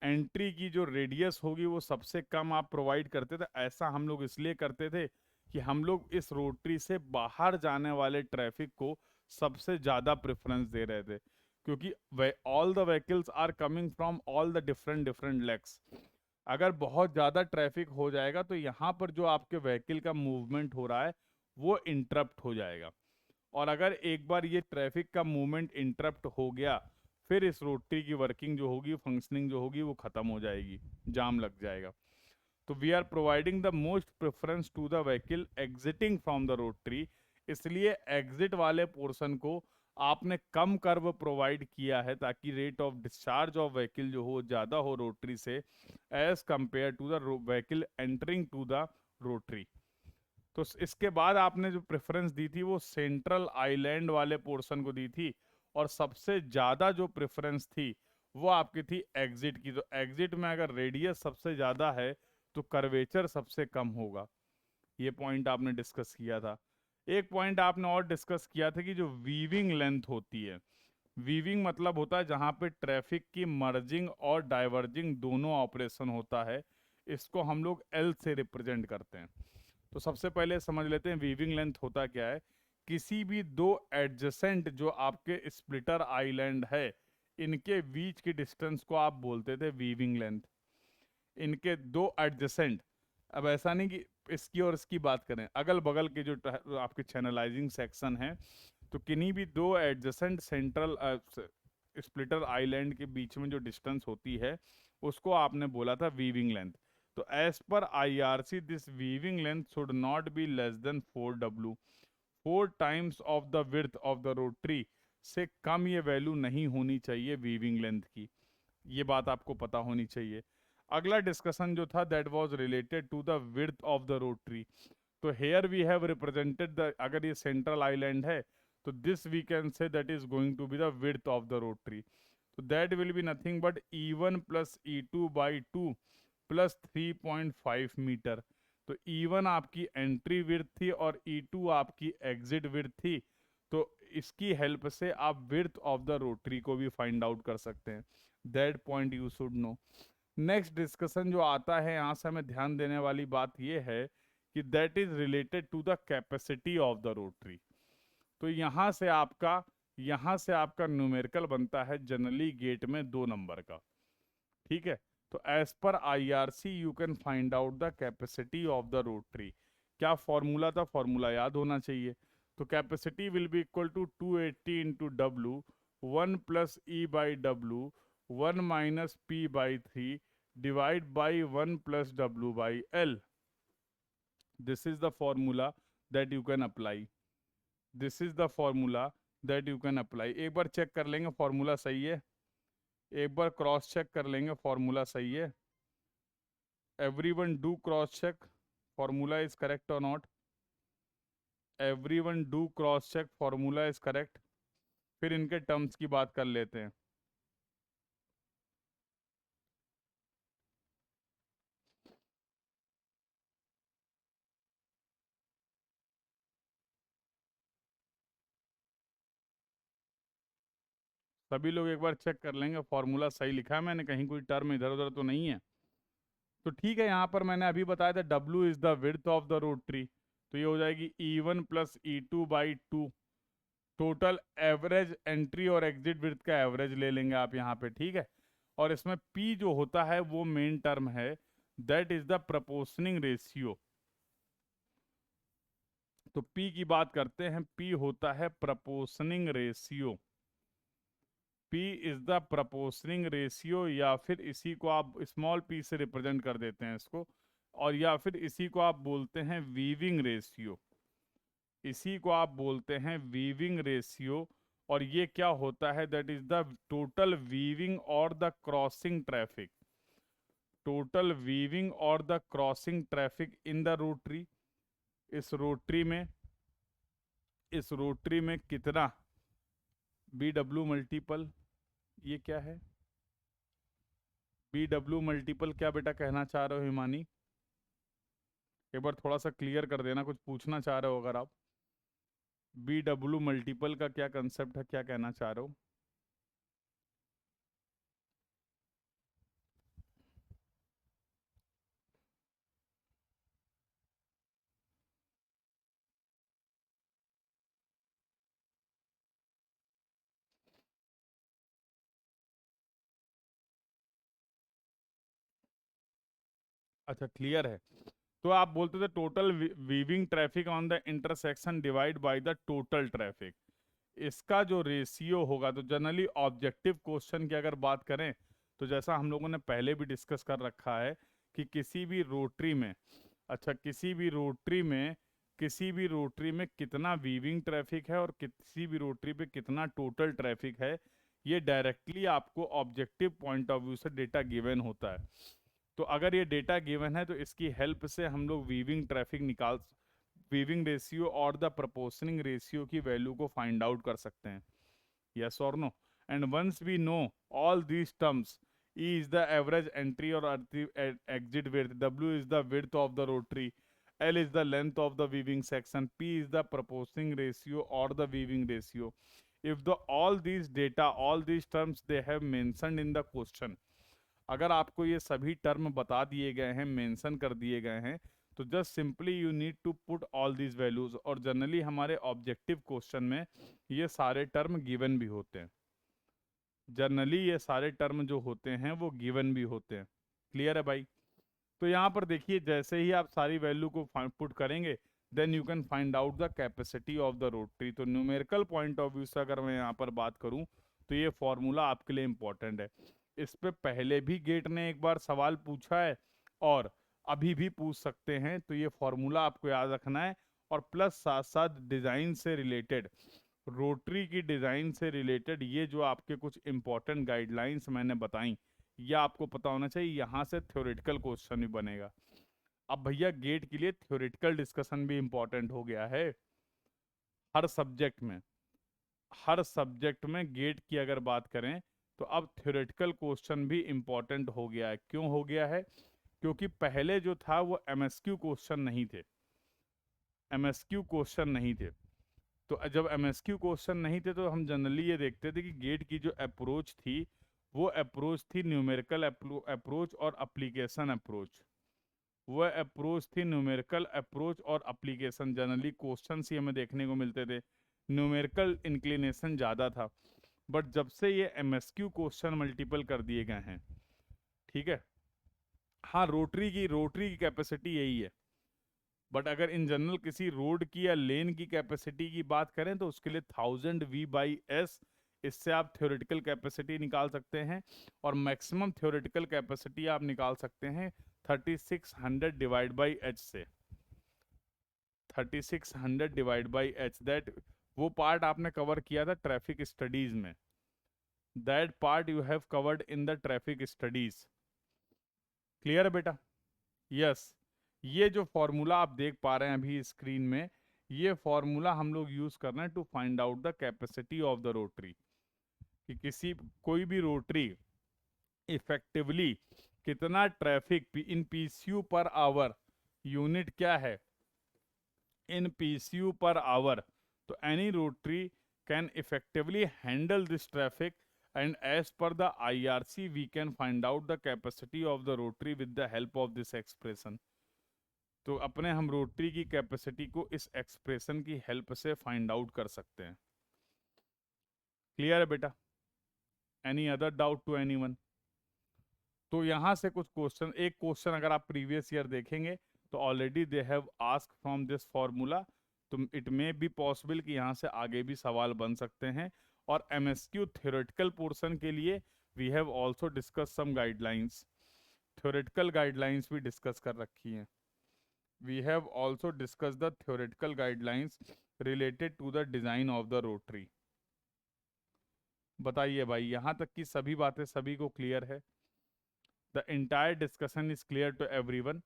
एंट्री की जो रेडियस होगी वो सबसे कम आप प्रोवाइड करते थे। ऐसा हम लोग इसलिए करते थे कि हम लोग इस रोटरी से बाहर जाने वाले ट्रैफिक को सबसे ज़्यादा प्रेफरेंस दे रहे थे, क्योंकि all the vehicles are coming from all the different different legs. अगर बहुत ज़्यादा ट्रैफिक हो जाएगा तो यहाँ पर जो आपके व्हीकल का मूवमेंट हो रहा है वो इंटरप्ट हो जाएगा, और अगर एक बार ये ट्रैफिक का मूवमेंट इंटरप्ट हो गया फिर इस रोटरी की वर्किंग जो होगी, फंक्शनिंग जो होगी वो ख़त्म हो जाएगी, जाम लग जाएगा। तो we are providing the most preference to the vehicle exiting from the rotary. इसलिए एग्जिट वाले पोर्शन को आपने कम कर्व प्रोवाइड किया है ताकि rate of discharge of vehicle जो हो ज़्यादा हो रोटरी से as compare to the vehicle entering to the rotary. तो इसके बाद आपने जो प्रेफरेंस दी थी वो सेंट्रल आइलैंड वाले पोर्शन को दी थी, और सबसे ज़्यादा जो प्रेफरेंस थी वो आपकी थी एग्जिट की। तो एग्जिट में अगर रेडियस सबसे ज़्यादा है तो कर्वेचर सबसे कम होगा। ये पॉइंट आपने डिस्कस किया था। एक पॉइंट आपने और डिस्कस किया था कि जो वीविंग लेंथ होती है, वीविंग मतलब होता है जहाँ पे ट्रैफिक की मर्जिंग और डाइवर्जिंग दोनों ऑपरेशन होता है, इसको हम लोग एल से रिप्रेजेंट करते हैं। तो सबसे पहले समझ लेते हैं वीविंग लेंथ होता क्या है। किसी भी दो एडजेसेंट जो आपके स्प्लिटर आइलैंड है इनके बीच की डिस्टेंस को आप बोलते थे वीविंग लेंथ। इनके दो एडजेसेंट, अब ऐसा नहीं कि इसकी और इसकी बात करें, अगल बगल के जो आपके चैनलाइजिंग सेक्शन है, तो किन्हीं भी दो एडजेसेंट सेंट्रल स्प्लिटर आइलैंड के बीच में जो डिस्टेंस होती है उसको आपने बोला था वीविंग लेंथ। तो as per IRC this weaving length should not be less than 4W, 4 times of the width of the rotary. से कम ये वैल्यू नहीं होनी चाहिए वीविंग लेंथ की, ये बात आपको पता होनी चाहिए। अगला डिस्कशन जो था that was related to the width of the rotary. तो here we have represented the, अगर ये सेंट्रल आइलैंड है तो this we can say that is going to be the width of the rotary. तो that will be nothing but E1 plus E2/2 plus 3.5 metre. तो E1 आपकी entry width थी और E2 आपकी एग्जिट विड्थ थी। तो इसकी हेल्प से आप विड्थ ऑफ द रोटरी को भी फाइंड आउट कर सकते हैं। That point you should know. Next discussion जो आता है यहाँ से हमें ध्यान देने वाली बात यह है कि that is related to the capacity of the rotary. तो यहाँ से आपका न्यूमेरिकल बनता है जनरली गेट में 2 नंबर का, ठीक है। तो as per IRC you can find out the capacity of the rotary. क्या फॉर्मूला था? फॉर्मूला याद होना चाहिए। तो capacity will be equal to 280 into W, 1 plus E/W, 1 minus P/3 divide by 1 plus W/L। This is the formula that you can apply. This is the formula that you can apply. एक बार check कर लेंगे formula सही है, एक बार cross check कर लेंगे formula सही है। everyone do cross check formula is correct or not. everyone do cross check formula is correct. फिर इनके टर्म्स की बात कर लेते हैं. सभी लोग एक बार चेक कर लेंगे फॉर्मूला सही लिखा है मैंने, कहीं कोई टर्म इधर उधर तो नहीं है. तो ठीक है, यहाँ पर मैंने अभी बताया था W is the width of the road tree, तो ये हो जाएगी E1 plus E2/2. Total average entry और एग्जिट विड्थ का एवरेज ले लेंगे आप यहाँ पे, ठीक है. और इसमें P जो होता है वो मेन टर्म है, that is the proportioning ratio. तो P की बात करते हैं, P होता है proportioning ratio. P is the proportioning ratio, या फिर इसी को आप स्मॉल p से रिप्रेजेंट कर देते हैं इसको, और या फिर इसी को आप बोलते हैं वीविंग रेशियो. इसी को आप बोलते हैं वीविंग रेशियो. और ये क्या होता है, that is the total weaving और the crossing traffic. Total weaving और the crossing traffic in the rotary. इस रोटरी में, इस रोटरी में कितना BW मल्टीपल, ये क्या है BW मल्टीपल, क्या बेटा कहना चाह रहे हो हिमानी? एक बार थोड़ा सा क्लियर कर देना, कुछ पूछना चाह रहे हो अगर आप. BW मल्टीपल का क्या कंसेप्ट है, क्या कहना चाह रहे हो? अच्छा, क्लियर है. तो आप बोलते थे total weaving traffic on the intersection divide by the total traffic. इसका जो रेशियो होगा, तो जनरली ऑब्जेक्टिव क्वेश्चन की अगर बात करें, तो जैसा हम लोगों ने पहले भी डिस्कस कर रखा है कि किसी भी रोटरी में, अच्छा किसी भी रोटरी में, किसी भी रोटरी में कितना वीविंग ट्रैफिक है और किसी भी रोटरी पे कितना टोटल ट्रैफिक है, ये डायरेक्टली आपको ऑब्जेक्टिव पॉइंट ऑफ व्यू से डेटा गिवन होता है. तो अगर ये डेटा गिवन है, तो इसकी हेल्प से हम लोग वीविंग ट्रैफिक निकाल, वीविंग रेशियो और द प्रपोर्शनिंग रेशियो की वैल्यू को फाइंड आउट कर सकते हैं. yes or no? And once we know all these terms, E is the average entry or exit width, W is the width of the rotary, L is the length of the weaving section, P is the proportioning ratio or the weaving ratio. If the all these data, all these terms they have mentioned in the question, अगर आपको ये सभी term बता दिए गए हैं, mention कर दिए गए हैं, तो just simply you need to put all these values. और जनरली हमारे ऑब्जेक्टिव क्वेश्चन में ये सारे टर्म गिवन भी होते हैं. जनरली ये सारे टर्म जो होते हैं वो गिवन भी होते हैं. क्लियर है भाई? तो यहाँ पर देखिए, जैसे ही आप सारी वैल्यू को पुट करेंगे, then you can find out the capacity of the rotary. तो न्यूमेरिकल पॉइंट ऑफ व्यू से अगर मैं यहाँ पर बात करूँ, तो ये फॉर्मूला आपके लिए इंपॉर्टेंट है. इस पे पहले भी गेट ने एक बार सवाल पूछा है और अभी भी पूछ सकते हैं, तो ये फॉर्मूला आपको याद रखना है. और प्लस साथ साथ डिज़ाइन से रिलेटेड, रोटरी की डिज़ाइन से रिलेटेड ये जो आपके कुछ इंपॉर्टेंट गाइडलाइंस मैंने बताई, ये आपको पता होना चाहिए. यहाँ से थ्योरेटिकल क्वेश्चन भी बनेगा. अब भैया गेट के लिए थ्योरेटिकल डिस्कशन भी इंपॉर्टेंट हो गया है हर सब्जेक्ट में. हर सब्जेक्ट में गेट की अगर बात करें, तो अब थ्योरेटिकल क्वेश्चन भी इंपॉर्टेंट हो गया है. क्यों हो गया है? क्योंकि पहले जो था वो MSQ क्वेश्चन नहीं थे. MSQ क्वेश्चन नहीं थे. तो जब MSQ क्वेश्चन नहीं थे, तो हम जनरली ये देखते थे कि गेट की जो अप्रोच थी, वो अप्रोच थी न्यूमेरिकल अप्रोच और एप्लीकेशन अप्रोच. वह अप्रोच थी न्यूमेरिकल अप्रोच और एप्लीकेशन. जनरली क्वेश्चन ही हमें देखने को मिलते थे, न्यूमेरिकल इंक्लिनेशन ज़्यादा था. बट जब से ये MSQ क्वेश्चन मल्टीपल कर दिए गए हैं, ठीक है, हाँ रोटरी की कैपेसिटी यही है. बट अगर इन जनरल किसी रोड की या लेन की कैपेसिटी की बात करें, तो उसके लिए 1000 V/s, इससे आप थ्योरेटिकल कैपेसिटी निकाल सकते हैं. और मैक्सिमम थ्योरेटिकल कैपेसिटी आप निकाल सकते हैं 3600 डिवाइड बाई एच से. 3600 डिवाइड बाई एच, दैट वो पार्ट आपने कवर किया था ट्रैफिक स्टडीज में. That part you have covered in the traffic studies. Clear है बेटा? यस, ये जो फॉर्मूला आप देख पा रहे हैं अभी स्क्रीन में, ये फॉर्मूला हम लोग यूज कर रहे हैं to find out the capacity of the rotary, कि किसी कोई भी रोटरी इफेक्टिवली कितना traffic in PCU per hour, unit क्या है, इन पीसीयू पर आवर, तो any rotary can effectively handle this traffic, and as per the IRC we can find out the capacity of the rotary with the help of this expression। तो अपने हम rotary की capacity को इस expression की help से find out कर सकते हैं। क्लियर है बेटा? Any other doubt to anyone? तो यहां से कुछ क्वेश्चन, एक क्वेश्चन अगर आप प्रीवियस ईयर देखेंगे तो already they have asked from this formula, तो इट मे बी पॉसिबल कि यहाँ से आगे भी सवाल बन सकते हैं। और एमएसक्यू थ्योरेटिकल पोर्शन के लिए we have also discuss some guidelines, theoretical guidelines भी डिस्कस कर रखी हैं। We have also discuss the theoretical guidelines related to the design of the rotary. बताइए भाई, यहाँ तक की सभी बातें सभी को क्लियर है? The entire discussion is clear to everyone?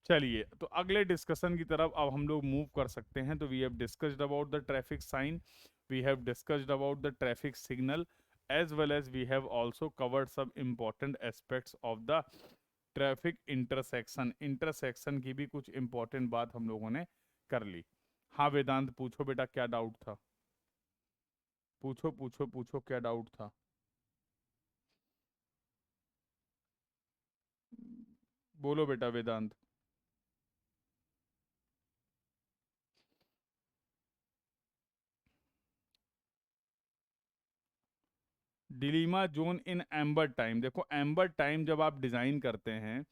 चलिए, तो अगले डिस्कशन की तरफ अब हम लोग मूव कर सकते हैं। तो we have discussed about the traffic sign, we have discussed about the traffic signal, as well as we have also covered सब important aspects of the traffic intersection. Intersection की भी कुछ इंपॉर्टेंट बात हम लोगों ने कर ली। हाँ वेदांत, पूछो बेटा, क्या डाउट था? पूछो पूछो पूछो, क्या डाउट था? बोलो बेटा Vedant. Dilemma zone in amber time, देखो एम्बर टाइम जब आप डिजाइन करते हैं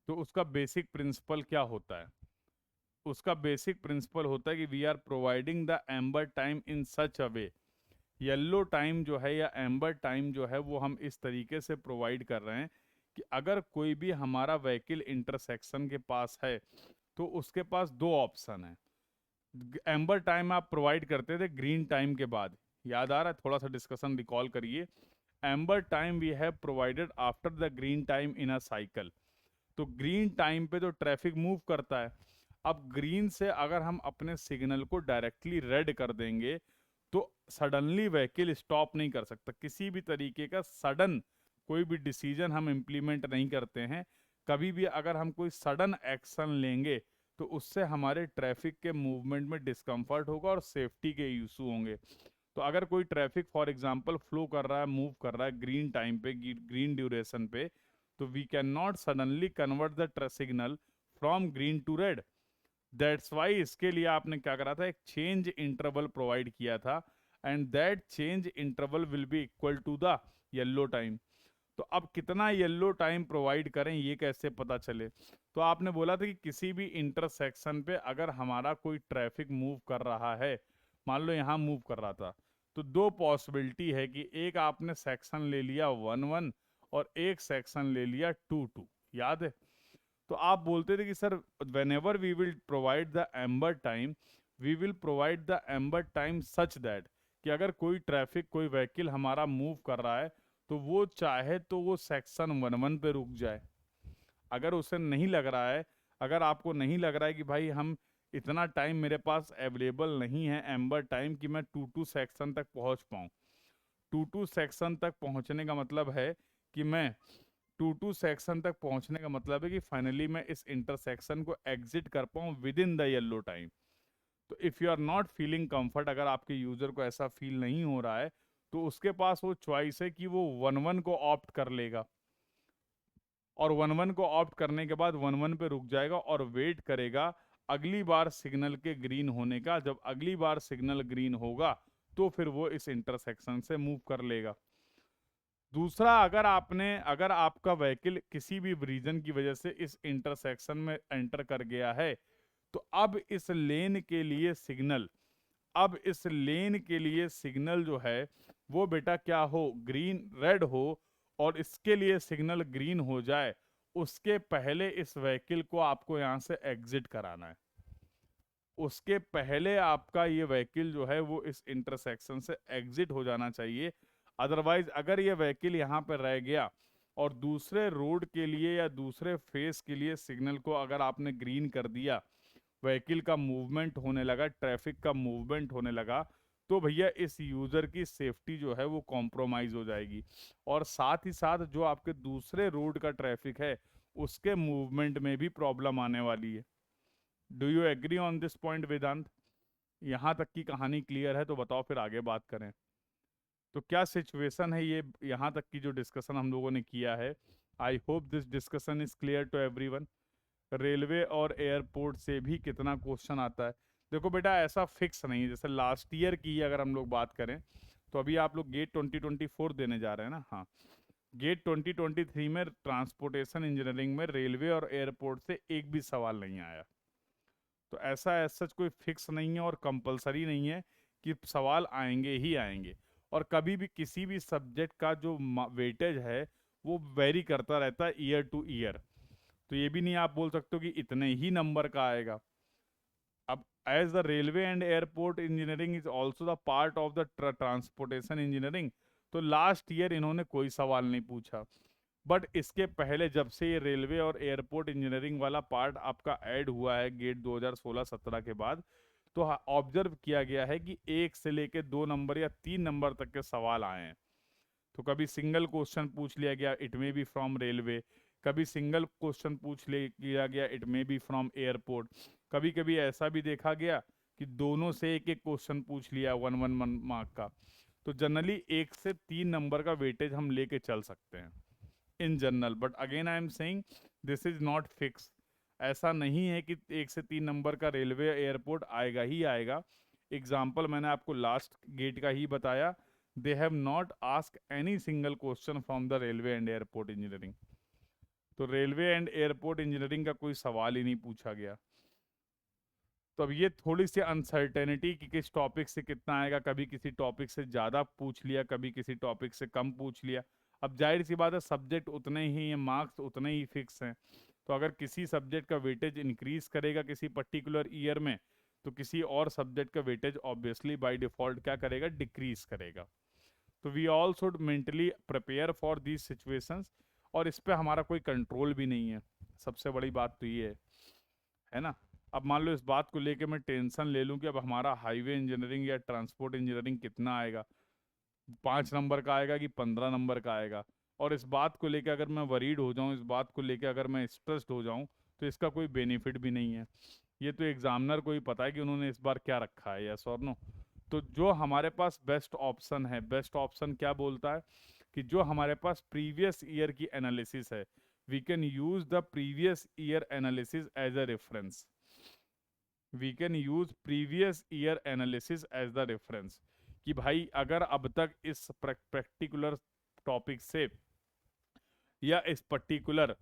तो उसका बेसिक प्रिंसिपल क्या होता है? उसका बेसिक प्रिंसिपल होता है कि we are providing the amber time in such a way, yellow time जो है या एम्बर टाइम जो है वो हम इस तरीके से प्रोवाइड कर रहे हैं कि अगर कोई भी हमारा व्हीकल इंटरसेक्शन के पास है तो उसके पास दो ऑप्शन है। एम्बर टाइम आप प्रोवाइड करते थे ग्रीन टाइम के बाद, याद आ रहा है? थोड़ा सा डिस्कशन रिकॉल करिए। Amber time we have provided after the green time in a cycle. तो ग्रीन टाइम पे तो ट्रैफिक मूव करता है। अब ग्रीन से अगर हम अपने सिग्नल को डायरेक्टली रेड कर देंगे तो सडनली व्हीकल स्टॉप नहीं कर सकता। किसी भी तरीके का सडन कोई भी डिसीजन हम इम्प्लीमेंट नहीं करते हैं। कभी भी अगर हम कोई सडन एक्शन लेंगे तो उससे हमारे ट्रैफिक के मूवमेंट में डिस्कम्फर्ट होगा और सेफ्टी के इशू होंगे। तो अगर कोई ट्रैफिक फॉर एग्जांपल फ्लो कर रहा है, मूव कर रहा है ग्रीन टाइम पे, ग्रीन ड्यूरेशन पे, तो we can not suddenly convert the signal from green to red. That's why इसके लिए आपने क्या करा था, एक चेंज इंटरवल प्रोवाइड किया था, and that change interval will be equal to the yellow time. तो अब कितना येलो टाइम प्रोवाइड करें ये कैसे पता चले? तो आपने बोला था कि किसी भी इंटरसेक्शन पे अगर हमारा कोई ट्रैफिक मूव कर रहा है, मान लो यहाँ मूव कर रहा था, तो दो पॉसिबिलिटी है कि एक आपने सेक्शन ले लिया 1-1 और एक सेक्शन ले लिया 2-2, याद है? तो आप बोलते थे कि sir whenever we will provide the amber time, we will provide the amber time such that कि अगर कोई ट्रैफिक, कोई व्हीकल हमारा मूव कर रहा है तो वो चाहे तो वो सेक्शन 1-1 पे रुक जाए। अगर उसे नहीं लग रहा है, अगर आपको नहीं लग रहा है कि भाई हम इतना टाइम मेरे पास अवेलेबल नहीं है एम्बर टाइम कि मैं 2-2 सेक्शन तक पहुंच पाऊँ। 2-2 सेक्शन तक पहुंचने का मतलब है कि मैं 2-2 सेक्शन तक पहुंचने का मतलब है कि फाइनली मैं इस इंटरसेक्शन को एग्जिट कर पाऊँ within the yellow time. तो if you are not feeling comfort, अगर आपके यूजर को ऐसा फील नहीं हो रहा है तो उसके पास वो चॉइस है कि वो 1-1 को ऑप्ट कर लेगा, और 1-1 को ऑप्ट करने के बाद 1-1 पे रुक जाएगा और वेट करेगा अगली बार सिग्नल के ग्रीन होने का। जब अगली बार सिग्नल ग्रीन होगा तो फिर वो इस इंटरसेक्शन से मूव कर लेगा। दूसरा, अगर आपका व्हीकल किसी भी रीजन की वजह से इस इंटरसेक्शन में एंटर कर गया है तो अब इस लेन के लिए सिग्नल जो है वो बेटा क्या हो, ग्रीन रेड हो, और इसके लिए सिग्नल ग्रीन हो जाए उसके पहले इस व्हीकल को आपको यहां से एग्जिट कराना है। उसके पहले आपका ये व्हीकल जो है वो इस इंटरसेक्शन से एग्जिट हो जाना चाहिए। अदरवाइज अगर ये व्हीकल यहाँ पर रह गया और दूसरे रोड के लिए या दूसरे फेस के लिए सिग्नल को अगर आपने ग्रीन कर दिया, व्हीकल का मूवमेंट होने लगा, ट्रैफिक का मूवमेंट होने लगा, तो भैया इस यूजर की सेफ्टी जो है वो कॉम्प्रोमाइज हो जाएगी, और साथ ही साथ जो आपके दूसरे रोड का ट्रैफिक है उसके मूवमेंट में भी प्रॉब्लम आने वाली है। Do you agree on this point Vedant? यहाँ तक की कहानी क्लियर है तो बताओ, फिर आगे बात करें। तो क्या सिचुएशन है ये, यहाँ तक की जो डिस्कशन हम लोगों ने किया है, I hope this discussion is clear to everyone. Railway और एयरपोर्ट से भी कितना क्वेश्चन आता है? देखो बेटा, ऐसा फिक्स नहीं है। जैसे लास्ट ईयर की अगर हम लोग बात करें, तो अभी आप लोग गेट 2024 देने जा रहे हैं ना? हाँ, गेट 2023 में ट्रांसपोर्टेशन इंजीनियरिंग में रेलवे और एयरपोर्ट से एक भी सवाल नहीं आया। तो ऐसा सच कोई फिक्स नहीं है और कंपलसरी नहीं है कि सवाल आएंगे ही आएंगे। और कभी भी किसी भी सब्जेक्ट का जो वेटेज है वो वेरी करता रहता है ईयर टू ईयर। तो ये भी नहीं आप बोल सकते हो कि इतने ही नंबर का आएगा। अब as the railway and airport engineering is also the part of the transportation engineering, तो लास्ट ईयर इन्होंने कोई सवाल नहीं पूछा। बट इसके पहले जब से ये रेलवे और एयरपोर्ट इंजीनियरिंग वाला पार्ट आपका ऐड हुआ है गेट 2016-17 के बाद, तो ऑब्जर्व किया गया है कि 1 से लेके 2 नंबर या 3 नंबर तक के सवाल आए हैं। तो कभी सिंगल क्वेश्चन पूछ लिया गया, it may be from railway, कभी सिंगल क्वेश्चन पूछ लिया गया, it may be from airport, कभी कभी ऐसा भी देखा गया कि दोनों से एक एक क्वेश्चन पूछ लिया 1-1 मार्क का। तो जनरली 1 से 3 नंबर का वेटेज हम लेके चल सकते हैं in general, but again I am saying this is not fix. ऐसा नहीं है कि 1 से 3 नंबर का रेलवे एयरपोर्ट आएगा ही आएगा। एग्जाम्पल मैंने आपको लास्ट गेट का ही बताया, they have not ask any single question from the railway and airport engineering. तो रेलवे एंड एयरपोर्ट इंजीनियरिंग का कोई सवाल ही नहीं पूछा गया। तो अब ये थोड़ी सी अनसर्टेनिटी कि किस टॉपिक से कितना आएगा, कभी किसी टॉपिक से ज़्यादा पूछ लिया, कभी किसी टॉपिक से कम पूछ लिया। अब जाहिर सी बात है, सब्जेक्ट उतने ही हैं, मार्क्स उतने ही फिक्स हैं। तो अगर किसी सब्जेक्ट का वेटेज इंक्रीज करेगा किसी पर्टिकुलर ईयर में, तो किसी और सब्जेक्ट का वेटेज ऑब्वियसली बाय डिफॉल्ट क्या करेगा, डिक्रीज करेगा। तो we all should mentally prepare for these situations, और इस पे हमारा कोई कंट्रोल भी नहीं है। सबसे बड़ी बात तो ये है ना। अब मान लो इस बात को लेके मैं टेंशन ले लूं कि अब हमारा हाईवे इंजीनियरिंग या ट्रांसपोर्ट इंजीनियरिंग कितना आएगा, 5 नंबर का आएगा कि 15 नंबर का आएगा, और इस बात को लेके अगर मैं वरीड हो जाऊं, इस बात को लेके अगर मैं स्ट्रेस्ड हो जाऊं, तो इसका कोई बेनिफिट भी नहीं है। ये तो एग्जामिनर को ही पता है कि उन्होंने इस बार क्या रखा है, यस और नो। तो जो हमारे पास बेस्ट ऑप्शन है, बेस्ट ऑप्शन क्या बोलता है कि जो हमारे पास प्रीवियस ईयर की एनालिसिस है, we can use the previous year analysis as a reference. We can use previous year analysis as the reference, कि भाई अगर अब तक इस पर्टिकुलर टॉपिक से या इस पर्टिकुलर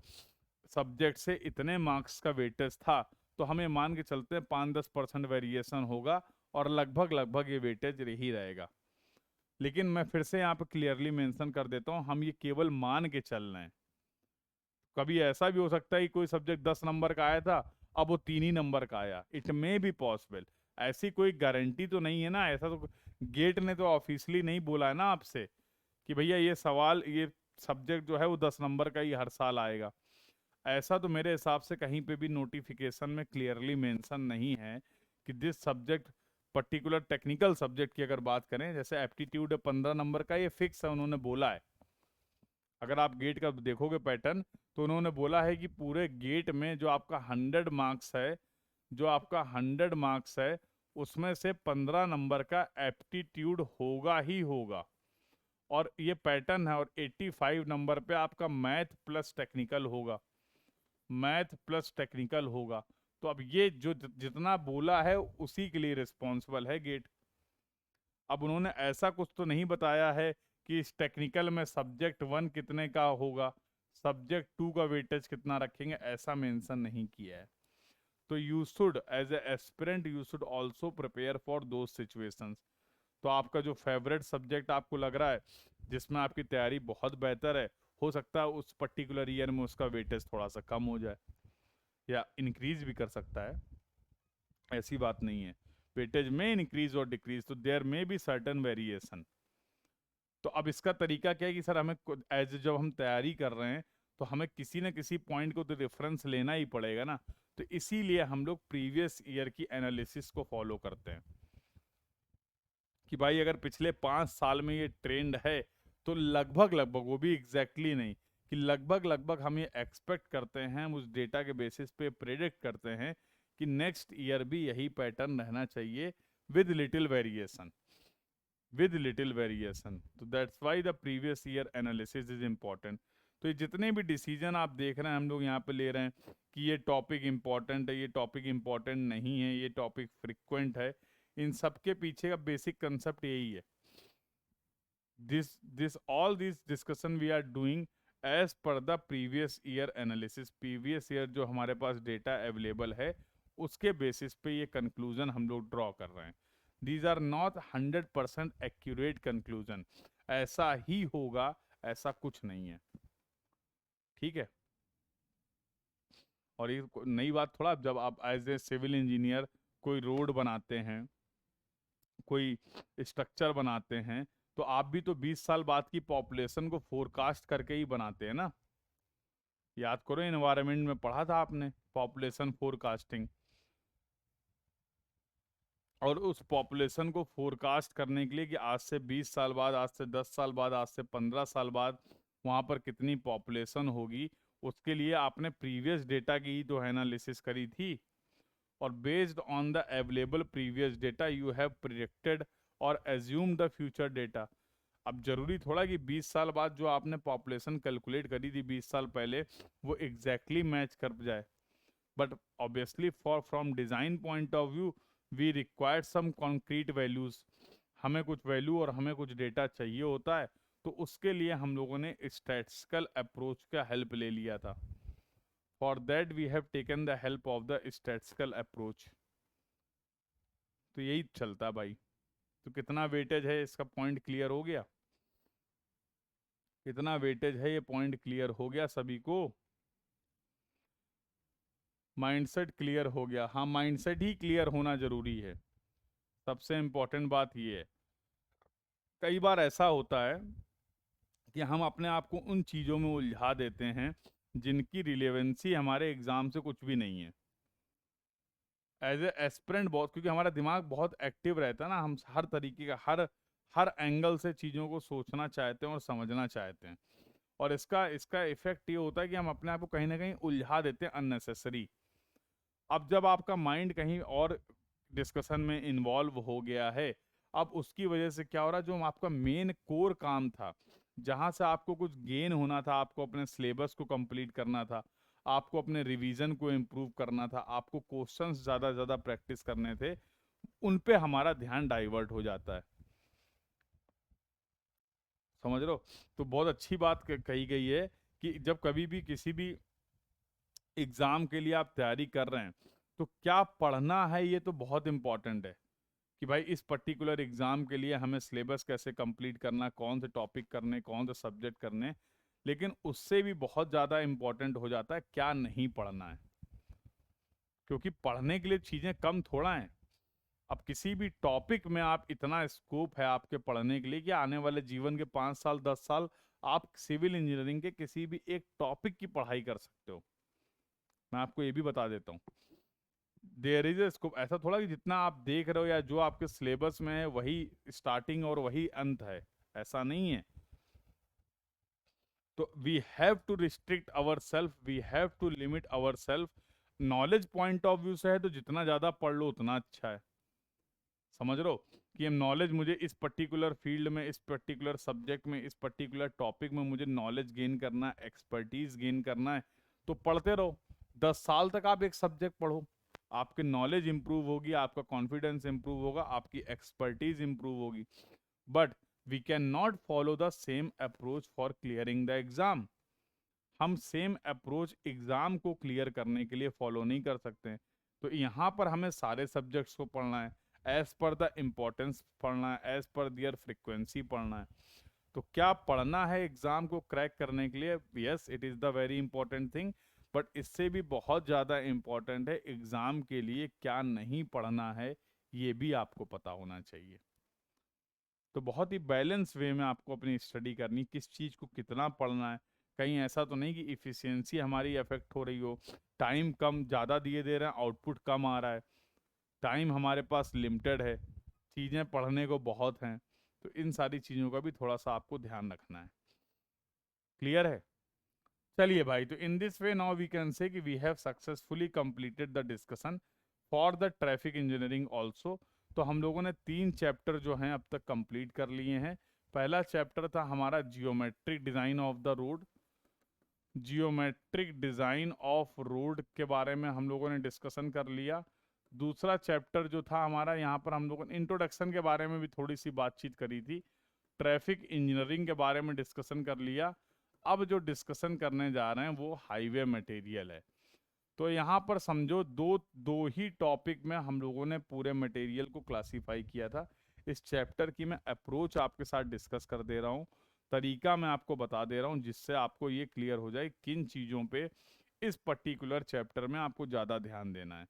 सब्जेक्ट से इतने मार्क्स का वेटेज था, तो हमें मान के चलते हैं 5-10% वेरिएशन होगा और लगभग लगभग ये वेटेज ही रहेगा। लेकिन मैं फिर से यहाँ पे क्लियरली मेंशन कर देता हूँ, हम ये केवल मान के चल रहे हैं। कभी ऐसा भी हो सकता है कि कोई सब्जेक्ट 10 नंबर का आया था, अब वो 3 ही नंबर का आया, इट मे बी पॉसिबल। ऐसी कोई गारंटी तो नहीं है ना, ऐसा तो गेट ने तो ऑफिशियली नहीं बोला है ना आपसे कि भैया ये सवाल, ये सब्जेक्ट जो है वो 10 नंबर का ही हर साल आएगा। ऐसा तो मेरे हिसाब से कहीं पे भी नोटिफिकेशन में क्लियरली मेंशन नहीं है कि this subject, particular technical subject की अगर बात करें, जैसे एप्टीट्यूड 15 नंबर का, ये फिक्स है, उन्होंने बोला है। अगर आप गेट का देखोगे पैटर्न, तो उन्होंने बोला है कि पूरे गेट में जो आपका 100 मार्क्स है, जो आपका 100 मार्क्स है, उसमें से 15 नंबर का एप्टीट्यूड होगा ही होगा। और ये पैटर्न है, और 85 नंबर पे आपका मैथ प्लस टेक्निकल होगा, मैथ प्लस टेक्निकल होगा। तो अब ये जो जितना बोला है उसी के लिए रिस्पॉन्सिबल है गेट। अब उन्होंने ऐसा कुछ तो नहीं बताया है कि इस टेक्निकल में सब्जेक्ट 1 कितने का होगा, सब्जेक्ट 2 का वेटेज कितना रखेंगे, ऐसा मेंशन नहीं किया है। तो you should as a aspirant you should also prepare for those situations. तो आपका जो फेवरेट सब्जेक्ट आपको लग रहा है, जिसमें आपकी तैयारी बहुत बेहतर है, हो सकता है उस पर्टिकुलर ईयर में उसका वेटेज थोड़ा सा कम हो जाए या इंक्रीज भी कर सकता है, ऐसी बात नहीं है। वेटेज में इंक्रीज और डिक्रीज, तो देयर में बी सर्टन वेरिएशन। तो अब इसका तरीका क्या है कि सर हमें एज जब हम तैयारी कर रहे हैं तो हमें किसी न किसी पॉइंट को तो रेफरेंस लेना ही पड़ेगा ना। तो इसीलिए हम लोग प्रीवियस ईयर की एनालिसिस को फॉलो करते हैं कि भाई अगर पिछले 5 साल में ये ट्रेंड है तो लगभग लगभग, वो भी एग्जैक्टली नहीं, कि लगभग लगभग हम ये एक्सपेक्ट करते हैं, हम उस डेटा के बेसिस पे प्रेडिक्ट करते हैं कि नेक्स्ट ईयर भी यही पैटर्न रहना चाहिए with little variation, with little variation. तो that's why the previous year analysis is important. तो ये जितने भी डिसीजन आप देख रहे हैं हम लोग यहाँ पे ले रहे हैं कि ये टॉपिक इम्पॉर्टेंट है, ये टॉपिक इम्पॉर्टेंट नहीं है, ये टॉपिक फ्रिक्वेंट है, इन सब के पीछे का बेसिक कंसेप्ट यही है। this all these discussion we are doing as per the previous year analysis। previous year जो हमारे पास डेटा अवेलेबल है उसके बेसिस पे ये कंक्लूजन हम लोग ड्रॉ कर रहे हैं। These are not 100% accurate conclusion, ऐसा ही होगा ऐसा कुछ नहीं है, ठीक है। और ये नई बात थोड़ा, जब आप एज ए सिविल इंजीनियर कोई रोड बनाते हैं, कोई स्ट्रक्चर बनाते हैं, तो आप भी तो 20 साल बाद की पॉपुलेशन को फोरकास्ट करके ही बनाते हैं ना। याद करो, एनवायरनमेंट में पढ़ा था आपने पॉपुलेशन फोरकास्टिंग। और उस पॉपुलेशन को फोरकास्ट करने के लिए कि आज से 20 साल बाद, आज से 10 साल बाद, आज से 15 साल बाद वहाँ पर कितनी पॉपुलेशन होगी, उसके लिए आपने प्रीवियस डेटा की तो एनालिसिस करी थी। और based on the available previous data you have predicted और एज्यूम द फ्यूचर डेटा। अब जरूरी थोड़ा कि 20 साल बाद जो आपने पॉपुलेशन कैलकुलेट करी थी 20 साल पहले वो एग्जैक्टली मैच कर जाए, but obviously for from design point of view we required some concrete values. हमें कुछ वैल्यू और हमें कुछ डेटा चाहिए होता है, तो उसके लिए हम लोगों ने स्टैटिस्टिकल अप्रोच का हेल्प ले लिया था। For that we have taken the help of the statistical approach. तो यही चलता है भाई। तो कितना वेटेज है इसका, पॉइंट क्लियर हो गया? कितना वेटेज है ये पॉइंट क्लियर हो गया सभी को? माइंडसेट क्लियर हो गया? हाँ, माइंडसेट ही क्लियर होना जरूरी है, सबसे इंपॉर्टेंट बात ये है। कई बार ऐसा होता है कि हम अपने आप को उन चीज़ों में उलझा देते हैं जिनकी रिलेवेंसी हमारे एग्जाम से कुछ भी नहीं है। एज ए एस्पिरेंट बहुत, क्योंकि हमारा दिमाग बहुत एक्टिव रहता है ना, हम हर तरीके का हर हर एंगल से चीज़ों को सोचना चाहते हैं और समझना चाहते हैं। और इसका इसका इफेक्ट ये होता है कि हम अपने आप को कहीं ना कहीं उलझा देते हैं अननेसेसरी। अब जब आपका माइंड कहीं और डिस्कशन में इन्वॉल्व हो गया है, अब उसकी वजह से क्या हो रहा है, जो आपका मेन कोर काम था, जहां से आपको कुछ गेन होना था, आपको अपने सिलेबस को कंप्लीट करना था, आपको अपने रिवीजन को इम्प्रूव करना था, आपको क्वेश्चंस ज़्यादा ज़्यादा प्रैक्टिस करने थे, उन पे हमारा ध्यान डाइवर्ट हो जाता है। समझ रहे हो? तो बहुत अच्छी बात कही गई है कि जब कभी भी किसी भी एग्ज़ाम के लिए आप तैयारी कर रहे हैं तो क्या पढ़ना है, ये तो बहुत इंपॉर्टेंट है कि भाई इस पर्टिकुलर एग्ज़ाम के लिए हमें सिलेबस कैसे कंप्लीट करना, कौन से टॉपिक करने, कौन से सब्जेक्ट करने। लेकिन उससे भी बहुत ज़्यादा इंपॉर्टेंट हो जाता है क्या नहीं पढ़ना है, क्योंकि पढ़ने के लिए चीज़ें कम थोड़ा हैं। अब किसी भी टॉपिक में आप, इतना स्कोप है आपके पढ़ने के लिए कि आने वाले जीवन के 5 साल 10 साल आप सिविल इंजीनियरिंग के किसी भी एक टॉपिक की पढ़ाई कर सकते हो। मैं आपको ये भी बता देता हूँ, देयर इज ए स्कोप। ऐसा थोड़ा कि जितना आप देख रहे हो या जो आपके सिलेबस में है वही स्टार्टिंग और वही अंत है, ऐसा नहीं है। तो we have to restrict our self, we have to limit our self. Knowledge point of view से है तो जितना ज़्यादा पढ़ लो उतना अच्छा है। समझ रहे हो कि हम नॉलेज, मुझे इस पर्टिकुलर फील्ड में, इस पर्टिकुलर सब्जेक्ट में, इस पर्टिकुलर टॉपिक में मुझे नॉलेज गेन करना है, एक्सपर्टीज गेन करना है, तो पढ़ते रहो। 10 साल तक आप एक सब्जेक्ट पढ़ो, आपकी नॉलेज इंप्रूव होगी, आपका कॉन्फिडेंस इंप्रूव होगा, आपकी एक्सपर्टीज इंप्रूव होगी। But we can not follow the same approach for clearing the exam. हम सेम अप्रोच एग्जाम को क्लियर करने के लिए फॉलो नहीं कर सकते। तो यहाँ पर हमें सारे सब्जेक्ट्स को पढ़ना है, एज पर द इम्पोर्टेंस पढ़ना है, एज पर दियर फ्रिक्वेंसी पढ़ना है। तो क्या पढ़ना है एग्जाम को क्रैक करने के लिए? Yes, it is the very important thing. But इससे भी बहुत ज़्यादा इम्पॉर्टेंट है एग्जाम के लिए क्या नहीं पढ़ना है, ये भी आपको पता होना चाहिए। तो बहुत ही बैलेंस वे में आपको अपनी स्टडी करनी, किस चीज़ को कितना पढ़ना है। कहीं ऐसा तो नहीं कि इफ़िशियंसी हमारी अफेक्ट हो रही हो, टाइम कम ज़्यादा दिए दे रहे हैं, आउटपुट कम आ रहा है, टाइम हमारे पास लिमिटेड है, चीज़ें पढ़ने को बहुत हैं। तो इन सारी चीज़ों का भी थोड़ा सा आपको ध्यान रखना है। क्लियर है? चलिए भाई, तो in this way now we can say कि we have successfully completed the discussion for the traffic engineering also. तो हम लोगों ने 3 चैप्टर जो हैं अब तक कंप्लीट कर लिए हैं। पहला चैप्टर था हमारा geometric design of the road. Geometric design of road के बारे में हम लोगों ने डिस्कशन कर लिया। दूसरा चैप्टर जो था हमारा, यहाँ पर हम लोगों ने इंट्रोडक्शन के बारे में भी थोड़ी सी बातचीत करी थी, ट्रैफिक इंजीनियरिंग के बारे में डिस्कशन कर लिया। अब जो डिस्कशन करने जा रहे हैं वो हाईवे मटेरियल है। तो यहाँ पर समझो दो दो ही टॉपिक में हम लोगों ने पूरे मटेरियल को क्लासिफाई किया था। इस चैप्टर की मैं अप्रोच आपके साथ डिस्कस कर दे रहा हूँ, तरीका मैं आपको बता दे रहा हूँ, जिससे आपको ये क्लियर हो जाए किन चीज़ों पे इस पर्टिकुलर चैप्टर में आपको ज़्यादा ध्यान देना है।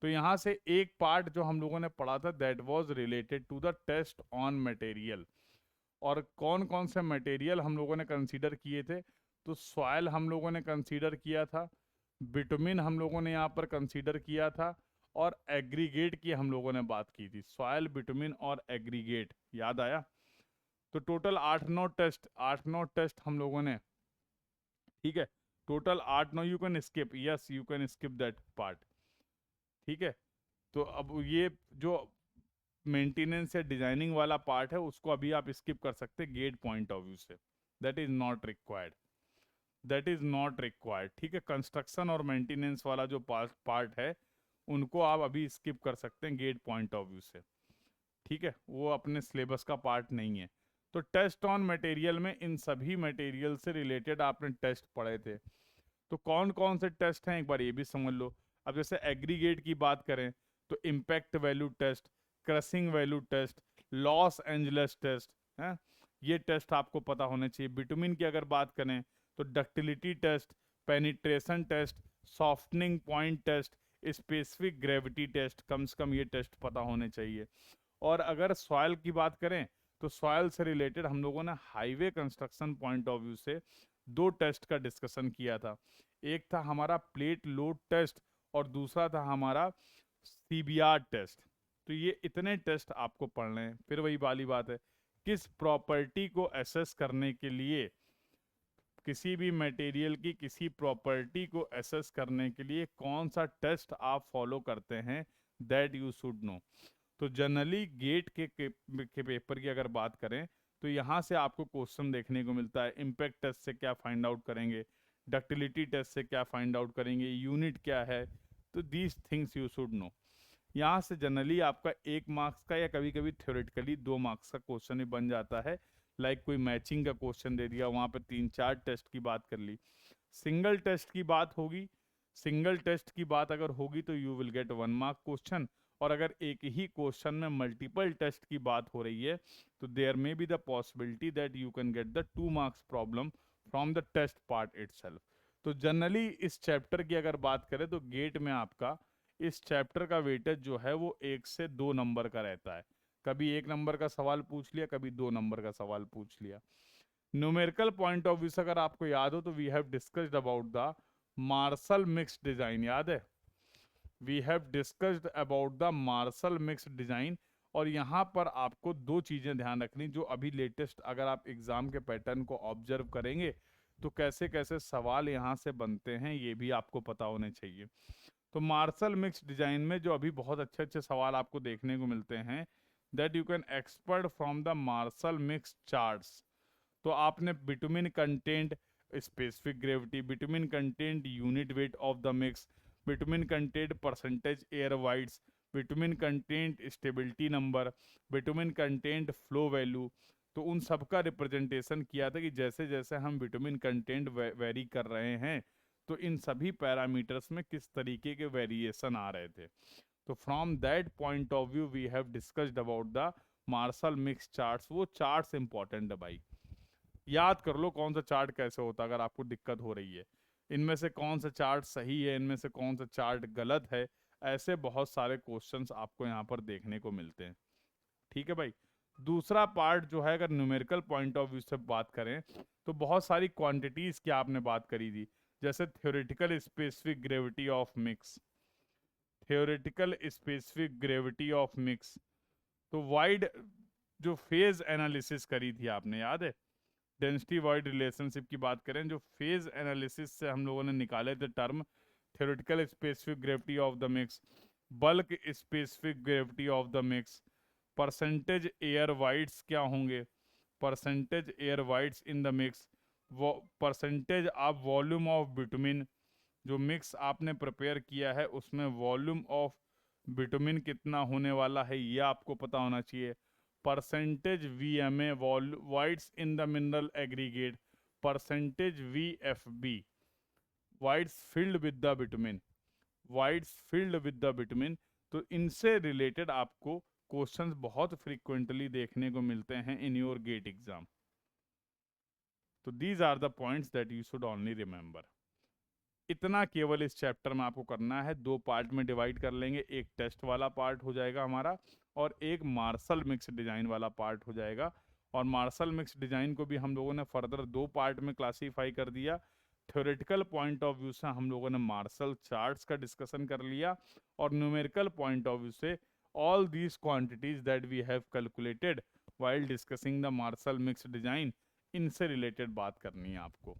तो यहाँ से एक पार्ट जो हम लोगों ने पढ़ा था, that was related to the test on material. और कौन कौन से मटेरियल हम लोगों ने कंसीडर किए थे? तो सॉयल हम लोगों ने कंसीडर किया था, बिटुमिन हम लोगों ने यहाँ पर कंसीडर किया था, और एग्रीगेट की हम लोगों ने बात की थी। सॉयल, बिटुमिन और एग्रीगेट, याद आया? तो टोटल 8-9 टेस्ट हम लोगों ने, ठीक है, total 8-9, you can skip, yes you can skip that part, ठीक है। तो अब ये जो मेंटेनेंस या डिजाइनिंग वाला पार्ट है उसको अभी आप स्किप कर सकते हैं गेट पॉइंट ऑफ व्यू से, that is not required, that is not required, ठीक है। कंस्ट्रक्शन और मेंटेनेंस वाला जो पार्ट है उनको आप अभी स्किप कर सकते हैं गेट पॉइंट ऑफ व्यू से, ठीक है, वो अपने सिलेबस का पार्ट नहीं है। तो टेस्ट ऑन मटेरियल में इन सभी मटेरियल से रिलेटेड आपने टेस्ट पढ़े थे। तो कौन कौन से टेस्ट हैं एक बार ये भी समझ लो। अब जैसे एग्रीगेट की बात करें तो impact value test, crushing value test, Los Angeles test है, ये टेस्ट आपको पता होने चाहिए। बिटुमिन की अगर बात करें तो ductility test, penetration test, softening point test, specific gravity test, कम से कम ये टेस्ट पता होने चाहिए। और अगर सॉयल की बात करें तो सॉयल से रिलेटेड हम लोगों ने highway construction point of view से 2 टेस्ट का डिस्कशन किया था। एक था हमारा प्लेट लोड टेस्ट और दूसरा था हमारा सीबीआर टेस्ट। तो ये इतने टेस्ट आपको पढ़ने हैं। फिर वही वाली बात है, किस प्रॉपर्टी को एसेस करने के लिए, किसी भी मटेरियल की किसी प्रॉपर्टी को एसेस करने के लिए कौन सा टेस्ट आप फॉलो करते हैं, दैट यू शुड नो। तो जनरली गेट के पेपर की अगर बात करें तो यहाँ से आपको क्वेश्चन देखने को मिलता है। इम्पैक्ट टेस्ट से क्या फाइंड आउट करेंगे, डक्टिलिटी टेस्ट से क्या फाइंड आउट करेंगे, यूनिट क्या है, तो these things you should know. यहाँ से जनरली आपका 1 मार्क्स का या कभी कभी थ्योरेटिकली 2 मार्क्स का क्वेश्चन भी बन जाता है। लाइक कोई मैचिंग का क्वेश्चन दे दिया, वहाँ पे 3-4 टेस्ट की बात कर ली। सिंगल टेस्ट की बात होगी, सिंगल टेस्ट की बात अगर होगी तो you will get 1 mark question. और अगर एक ही क्वेश्चन में मल्टीपल टेस्ट की बात हो रही है तो there may be the possibility that you can get the 2 marks problem from the test part itself. तो जनरली इस चैप्टर की अगर बात करें तो गेट में आपका इस चैप्टर का वेटेज जो है वो 1 से 2 नंबर का रहता है। कभी 1 नंबर का सवाल पूछ लिया, कभी 2 नंबर का सवाल पूछ लिया। न्यूमेरिकल पॉइंट ऑफ व्यू से अगर आपको याद हो तो we have discussed about the Marshall mix design, याद है? We have discussed about the Marshall mix design. और यहाँ पर आपको 2 चीजें ध्यान रखनी जो अभी लेटेस्ट, अगर आप एग्जाम के पैटर्न को ऑब्जर्व करेंगे तो कैसे कैसे सवाल यहाँ से बनते हैं ये भी आपको पता होने चाहिए। तो मार्शल मिक्स डिजाइन में जो अभी बहुत अच्छे अच्छे सवाल आपको देखने को मिलते हैं, that you can expert from the Marshall mix charts. तो आपने bitumen content, specific gravity, bitumen content unit weight of the mix, bitumen content percentage air voids, bitumen content stability number, bitumen content flow value, तो उन सब का representation किया था कि जैसे जैसे हम बिटुमिन कंटेंट वेरी कर रहे हैं तो इन सभी पैरामीटर्स में किस तरीके के वेरिएशन आ रहे थे। तो from that point of view we have discussed about the Marshall mix charts. वो चार्ट्स इंपॉर्टेंट है भाई, याद कर लो कौन सा चार्ट कैसे होता है अगर आपको दिक्कत हो रही है, इनमें से कौन सा चार्ट सही है, इनमें से कौन सा चार्ट गलत है। ऐसे बहुत सारे क्वेश्चंस आपको यहाँ पर देखने को मिलते हैं, ठीक है भाई। दूसरा पार्ट जो है, अगर न्यूमेरिकल पॉइंट ऑफ व्यू से बात करें तो बहुत सारी क्वांटिटीज की आपने बात करी थी, जैसे theoretical specific gravity of mix, theoretical specific gravity of mix. तो वाइड जो फेज एनालिसिस करी थी आपने, याद है? डेंसिटी वाइड रिलेशनशिप की बात करें, जो फेज एनालिसिस से हम लोगों ने निकाले थे term, theoretical specific gravity of the mix, bulk specific gravity of the mix, percentage air voids क्या होंगे, percentage air voids in the mix, वो percentage of volume of bitumen, जो मिक्स आपने प्रिपेयर किया है उसमें वॉल्यूम ऑफ बिटुमिन कितना होने वाला है ये आपको पता होना चाहिए, percentage VMA voids in the mineral aggregate, percentage VFB voids filled with the bitumen, voids filled with the bitumen. तो इनसे रिलेटेड आपको क्वेश्चंस बहुत फ्रीक्वेंटली देखने को मिलते हैं इन योर गेट एग्जाम। तो these are the points that you should only remember. इतना केवल इस चैप्टर में आपको करना है, दो पार्ट में डिवाइड कर लेंगे, एक टेस्ट वाला पार्ट हो जाएगा हमारा और एक मार्शल मिक्स डिजाइन वाला पार्ट हो जाएगा। और मार्शल मिक्स डिजाइन को भी हम लोगों ने फर्दर दो पार्ट में क्लासीफाई कर दिया। थ्योरेटिकल पॉइंट ऑफ व्यू से हम लोगों ने मार्शल चार्ट्स का डिस्कशन कर लिया और न्यूमेरिकल पॉइंट ऑफ व्यू से all these quantities that we have calculated while discussing the Marshall mix design, इनसे रिलेटेड बात करनी है आपको।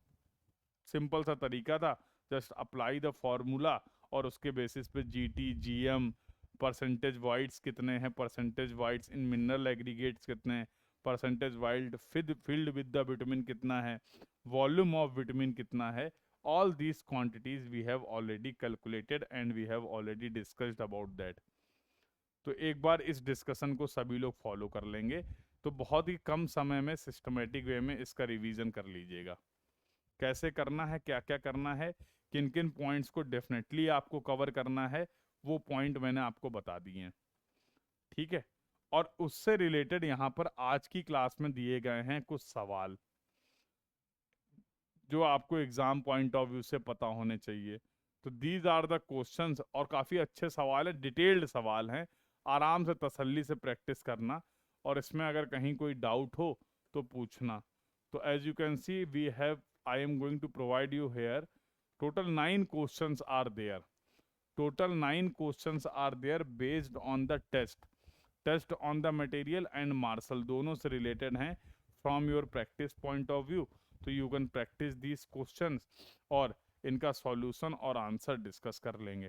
सिंपल सा तरीका था, जस्ट अप्लाई द फॉर्मूला और उसके बेसिस पे जीटी जीएम, परसेंटेज वाइड्स कितने हैं, percentage voids in mineral aggregates कितने हैं, percentage void filled with the bitumen कितना है, वॉल्यूम ऑफ विटामिन कितना है, all these quantities we have already calculated and we have already discussed about that. तो एक बार इस डिस्कशन को सभी लोग फॉलो कर लेंगे तो बहुत ही कम समय में सिस्टमेटिक वे में इसका रिवीजन कर लीजिएगा। कैसे करना है, क्या क्या करना है, किन किन पॉइंट्स को डेफिनेटली आपको कवर करना है, वो पॉइंट मैंने आपको बता दिए हैं, ठीक है? और उससे रिलेटेड यहाँ पर आज की क्लास में दिए गए हैं कुछ सवाल जो आपको एग्जाम पॉइंट ऑफ व्यू से पता होने चाहिए। तो दीज आर द क्वेश्चंस, और काफ़ी अच्छे सवाल है, डिटेल्ड सवाल हैं, आराम से तसल्ली से प्रैक्टिस करना और इसमें अगर कहीं कोई डाउट हो तो पूछना। तो as you can see we have, I am going to provide you here, total 9 questions are there, total 9 questions are there based on the test on the material and Marshall दोनों से related हैं from your practice point of view। तो you can practice these questions और इनका solution और answer discuss कर लेंगे,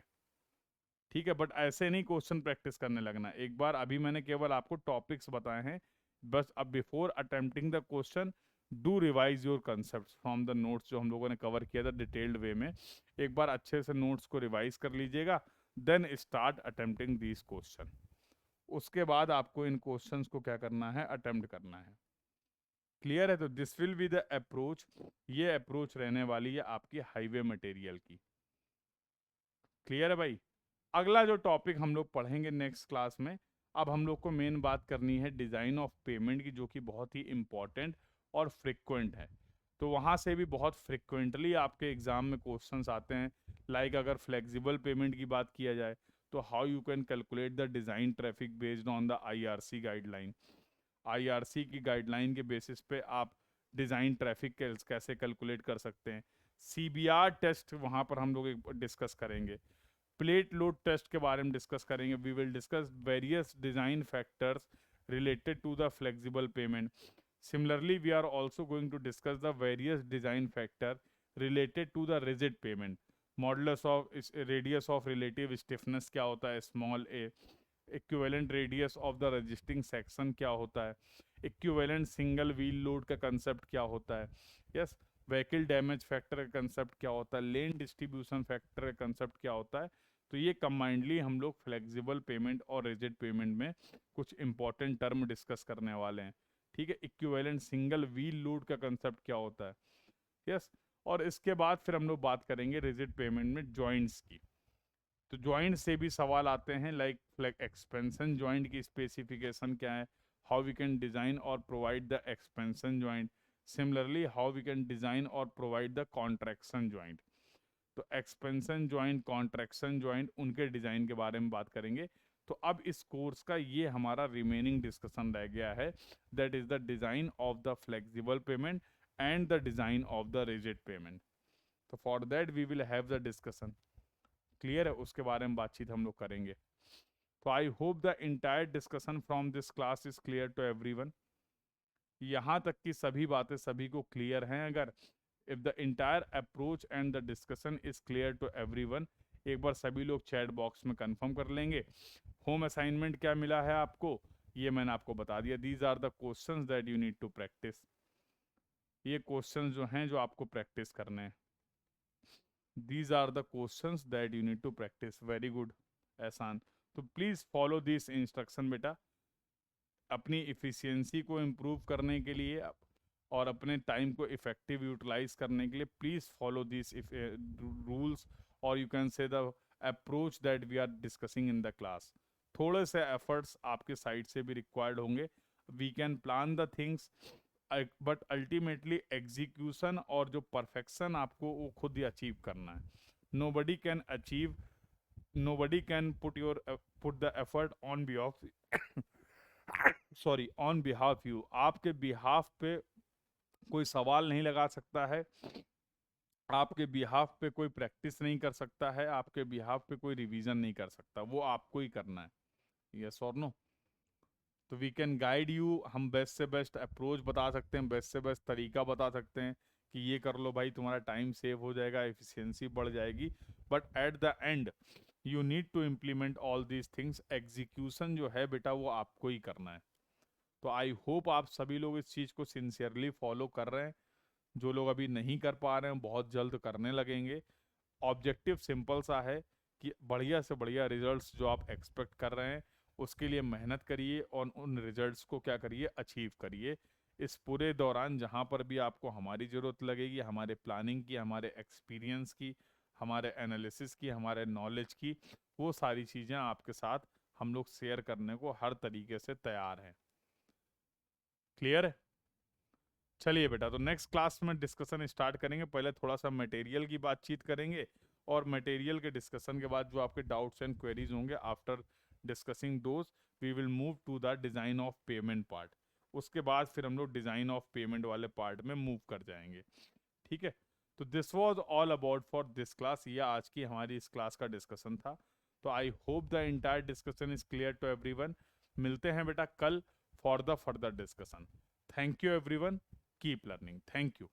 ठीक है? बट ऐसे नहीं क्वेश्चन प्रैक्टिस करने लगना एक बार, अभी मैंने केवल आपको टॉपिक्स बताए हैं बस। अब before attempting the question do revise your concept from the notes जो हम लोगों ने कवर किया था डिटेल्ड वे में, एक बार अच्छे से नोट्स को रिवाइज कर लीजिएगा, then start attempting these question. उसके बाद आपको इन क्वेश्चंस को क्या करना है, अटेम्प्ट करना है। क्लियर है? तो this will be the approach, ये अप्रोच रहने वाली है आपकी हाईवे मटेरियल की। क्लियर है भाई? अगला जो टॉपिक हम लोग पढ़ेंगे नेक्स्ट क्लास में, अब हम लोग को मेन बात करनी है डिज़ाइन ऑफ पेमेंट की, जो कि बहुत ही इम्पॉर्टेंट और फ्रिक्वेंट है। तो वहाँ से भी बहुत फ्रिक्वेंटली आपके एग्जाम में क्वेश्चंस आते हैं, लाइक अगर फ्लेक्सिबल पेमेंट की बात किया जाए तो how you can calculate the design traffic based on the IRC guideline. IRC की गाइडलाइन के बेसिस पे आप डिज़ाइन ट्रैफिक कैसे कैलकुलेट कर सकते हैं। सीबीआर टेस्ट वहाँ पर हम लोग डिस्कस करेंगे। प्लेट लोड टेस्ट के बारे में डिस्कस करेंगे। We will discuss various design factors related to the flexible payment. Similarly, we are also going to discuss the various design factor related to the rigid payment. Modulus of radius of relative stiffness क्या होता है, small a, equivalent radius of the resisting section क्या होता है, equivalent single wheel load का concept क्या होता है, yes, व्हीकल डैमेज फैक्टर का कंसेप्ट क्या होता है, लेन डिस्ट्रीब्यूशन फैक्टर का कंसेप्ट क्या होता है। तो ये कंबाइंडली हम लोग फ्लेक्सिबल पेमेंट और रिजिड पेमेंट में कुछ इंपॉर्टेंट टर्म डिस्कस करने वाले हैं, ठीक है? इक्विवेलेंट सिंगल व्हील लोड का कंसेप्ट क्या होता है, यस। और इसके बाद फिर हम लोग बात करेंगे रिजिड पेमेंट में जॉइंट्स की। तो जॉइंट से भी सवाल आते हैं, लाइक एक्सपेंशन जॉइंट की स्पेसिफिकेशन क्या है, हाउ वी कैन डिज़ाइन और provide the expansion joint. Similarly how we can design और प्रोवाइड द कॉन्ट्रैक्शन जॉइंट। तो एक्सपेंशन जॉइंट, कॉन्ट्रैक्शन जॉइंट, उनके डिज़ाइन के बारे में बात करेंगे। तो अब इस कोर्स का ये हमारा रिमेनिंग डिस्कशन रह गया है, that is the design of the flexible payment and the design of the rigid payment. तो for that we will have the discussion, clear है, उसके बारे में बातचीत हम लोग करेंगे। तो I hope the entire discussion from this class is clear to everyone. यहाँ तक की सभी बातें सभी को क्लियर हैं? अगर if the entire approach and the discussion is clear to everyone, एक बार सभी लोग चैट बॉक्स में कंफर्म कर लेंगे। होम असाइनमेंट क्या मिला है आपको, ये मैंने आपको बता दिया। These are the questions that you need to practice. ये क्वेश्चंस जो हैं जो आपको प्रैक्टिस करने हैं, these are the questions that you need to practice. Very good Ehsan. तो प्लीज फॉलो दिस इंस्ट्रक्शन बेटा। अपनी इफिशियंसी को इम्प्रूव करने के लिए और अपने टाइम को इफेक्टिव यूटिलाइज करने के लिए प्लीज फॉलो दिस रूल्स, और you can see the approach that we are discussing in the class. थोड़े से एफर्ट्स आपके साइड से भी रिक्वायर्ड होंगे। We can plan the things, but ultimately execution और जो परफेक्शन आपको वो खुद ही अचीव करना है। nobody can achieve, nobody can put the effort on behalf sorry on behalf you. आपके बिहाफ पे कोई सवाल नहीं लगा सकता है, आपके बिहाफ पे कोई प्रैक्टिस नहीं कर सकता है, आपके बिहाफ पे कोई रिवीजन नहीं कर सकता, वो आपको ही करना है। यस और नो? तो वी कैन गाइड यू, हम बेस्ट से बेस्ट अप्रोच बता सकते हैं, बेस्ट से बेस्ट तरीका बता सकते हैं कि ये कर लो भाई, तुम्हारा टाइम सेव हो जाएगा, एफिशिएंसी बढ़ जाएगी। But at the end you need to implement all these things. Execution जो है बेटा वो आपको ही करना है। तो आई होप आप सभी लोग इस चीज़ को सिंसियरली फॉलो कर रहे हैं। जो लोग अभी नहीं कर पा रहे हैं बहुत जल्द करने लगेंगे। ऑब्जेक्टिव सिंपल सा है कि बढ़िया से बढ़िया रिजल्ट्स जो आप एक्सपेक्ट कर रहे हैं उसके लिए मेहनत करिए और उन रिजल्ट्स को क्या करिए, अचीव करिए। इस पूरे दौरान जहाँ पर भी आपको हमारी ज़रूरत लगेगी, हमारे प्लानिंग की, हमारे एक्सपीरियंस की, हमारे एनालिसिस की, हमारे नॉलेज की, वो सारी चीज़ें आपके साथ हम लोग शेयर करने को हर तरीके से तैयार हैं। क्लियर है? चलिए बेटा, तो नेक्स्ट क्लास में डिस्कशन स्टार्ट करेंगे। पहले थोड़ा सा मटेरियल की बातचीत करेंगे, और मटेरियल के डिस्कशन के बाद जो आपके डाउट्स एंड क्वेरीज होंगे, after discussing those we will move to the design of pavement part. उसके बाद फिर हम लोग डिज़ाइन ऑफ पेमेंट वाले पार्ट में मूव कर जाएंगे। ठीक है? तो this was all about for this class. ये आज की हमारी इस क्लास का डिस्कशन था। तो I hope the entire discussion is clear to everyone. मिलते हैं बेटा कल for the further discussion. Thank you everyone, keep learning. Thank you.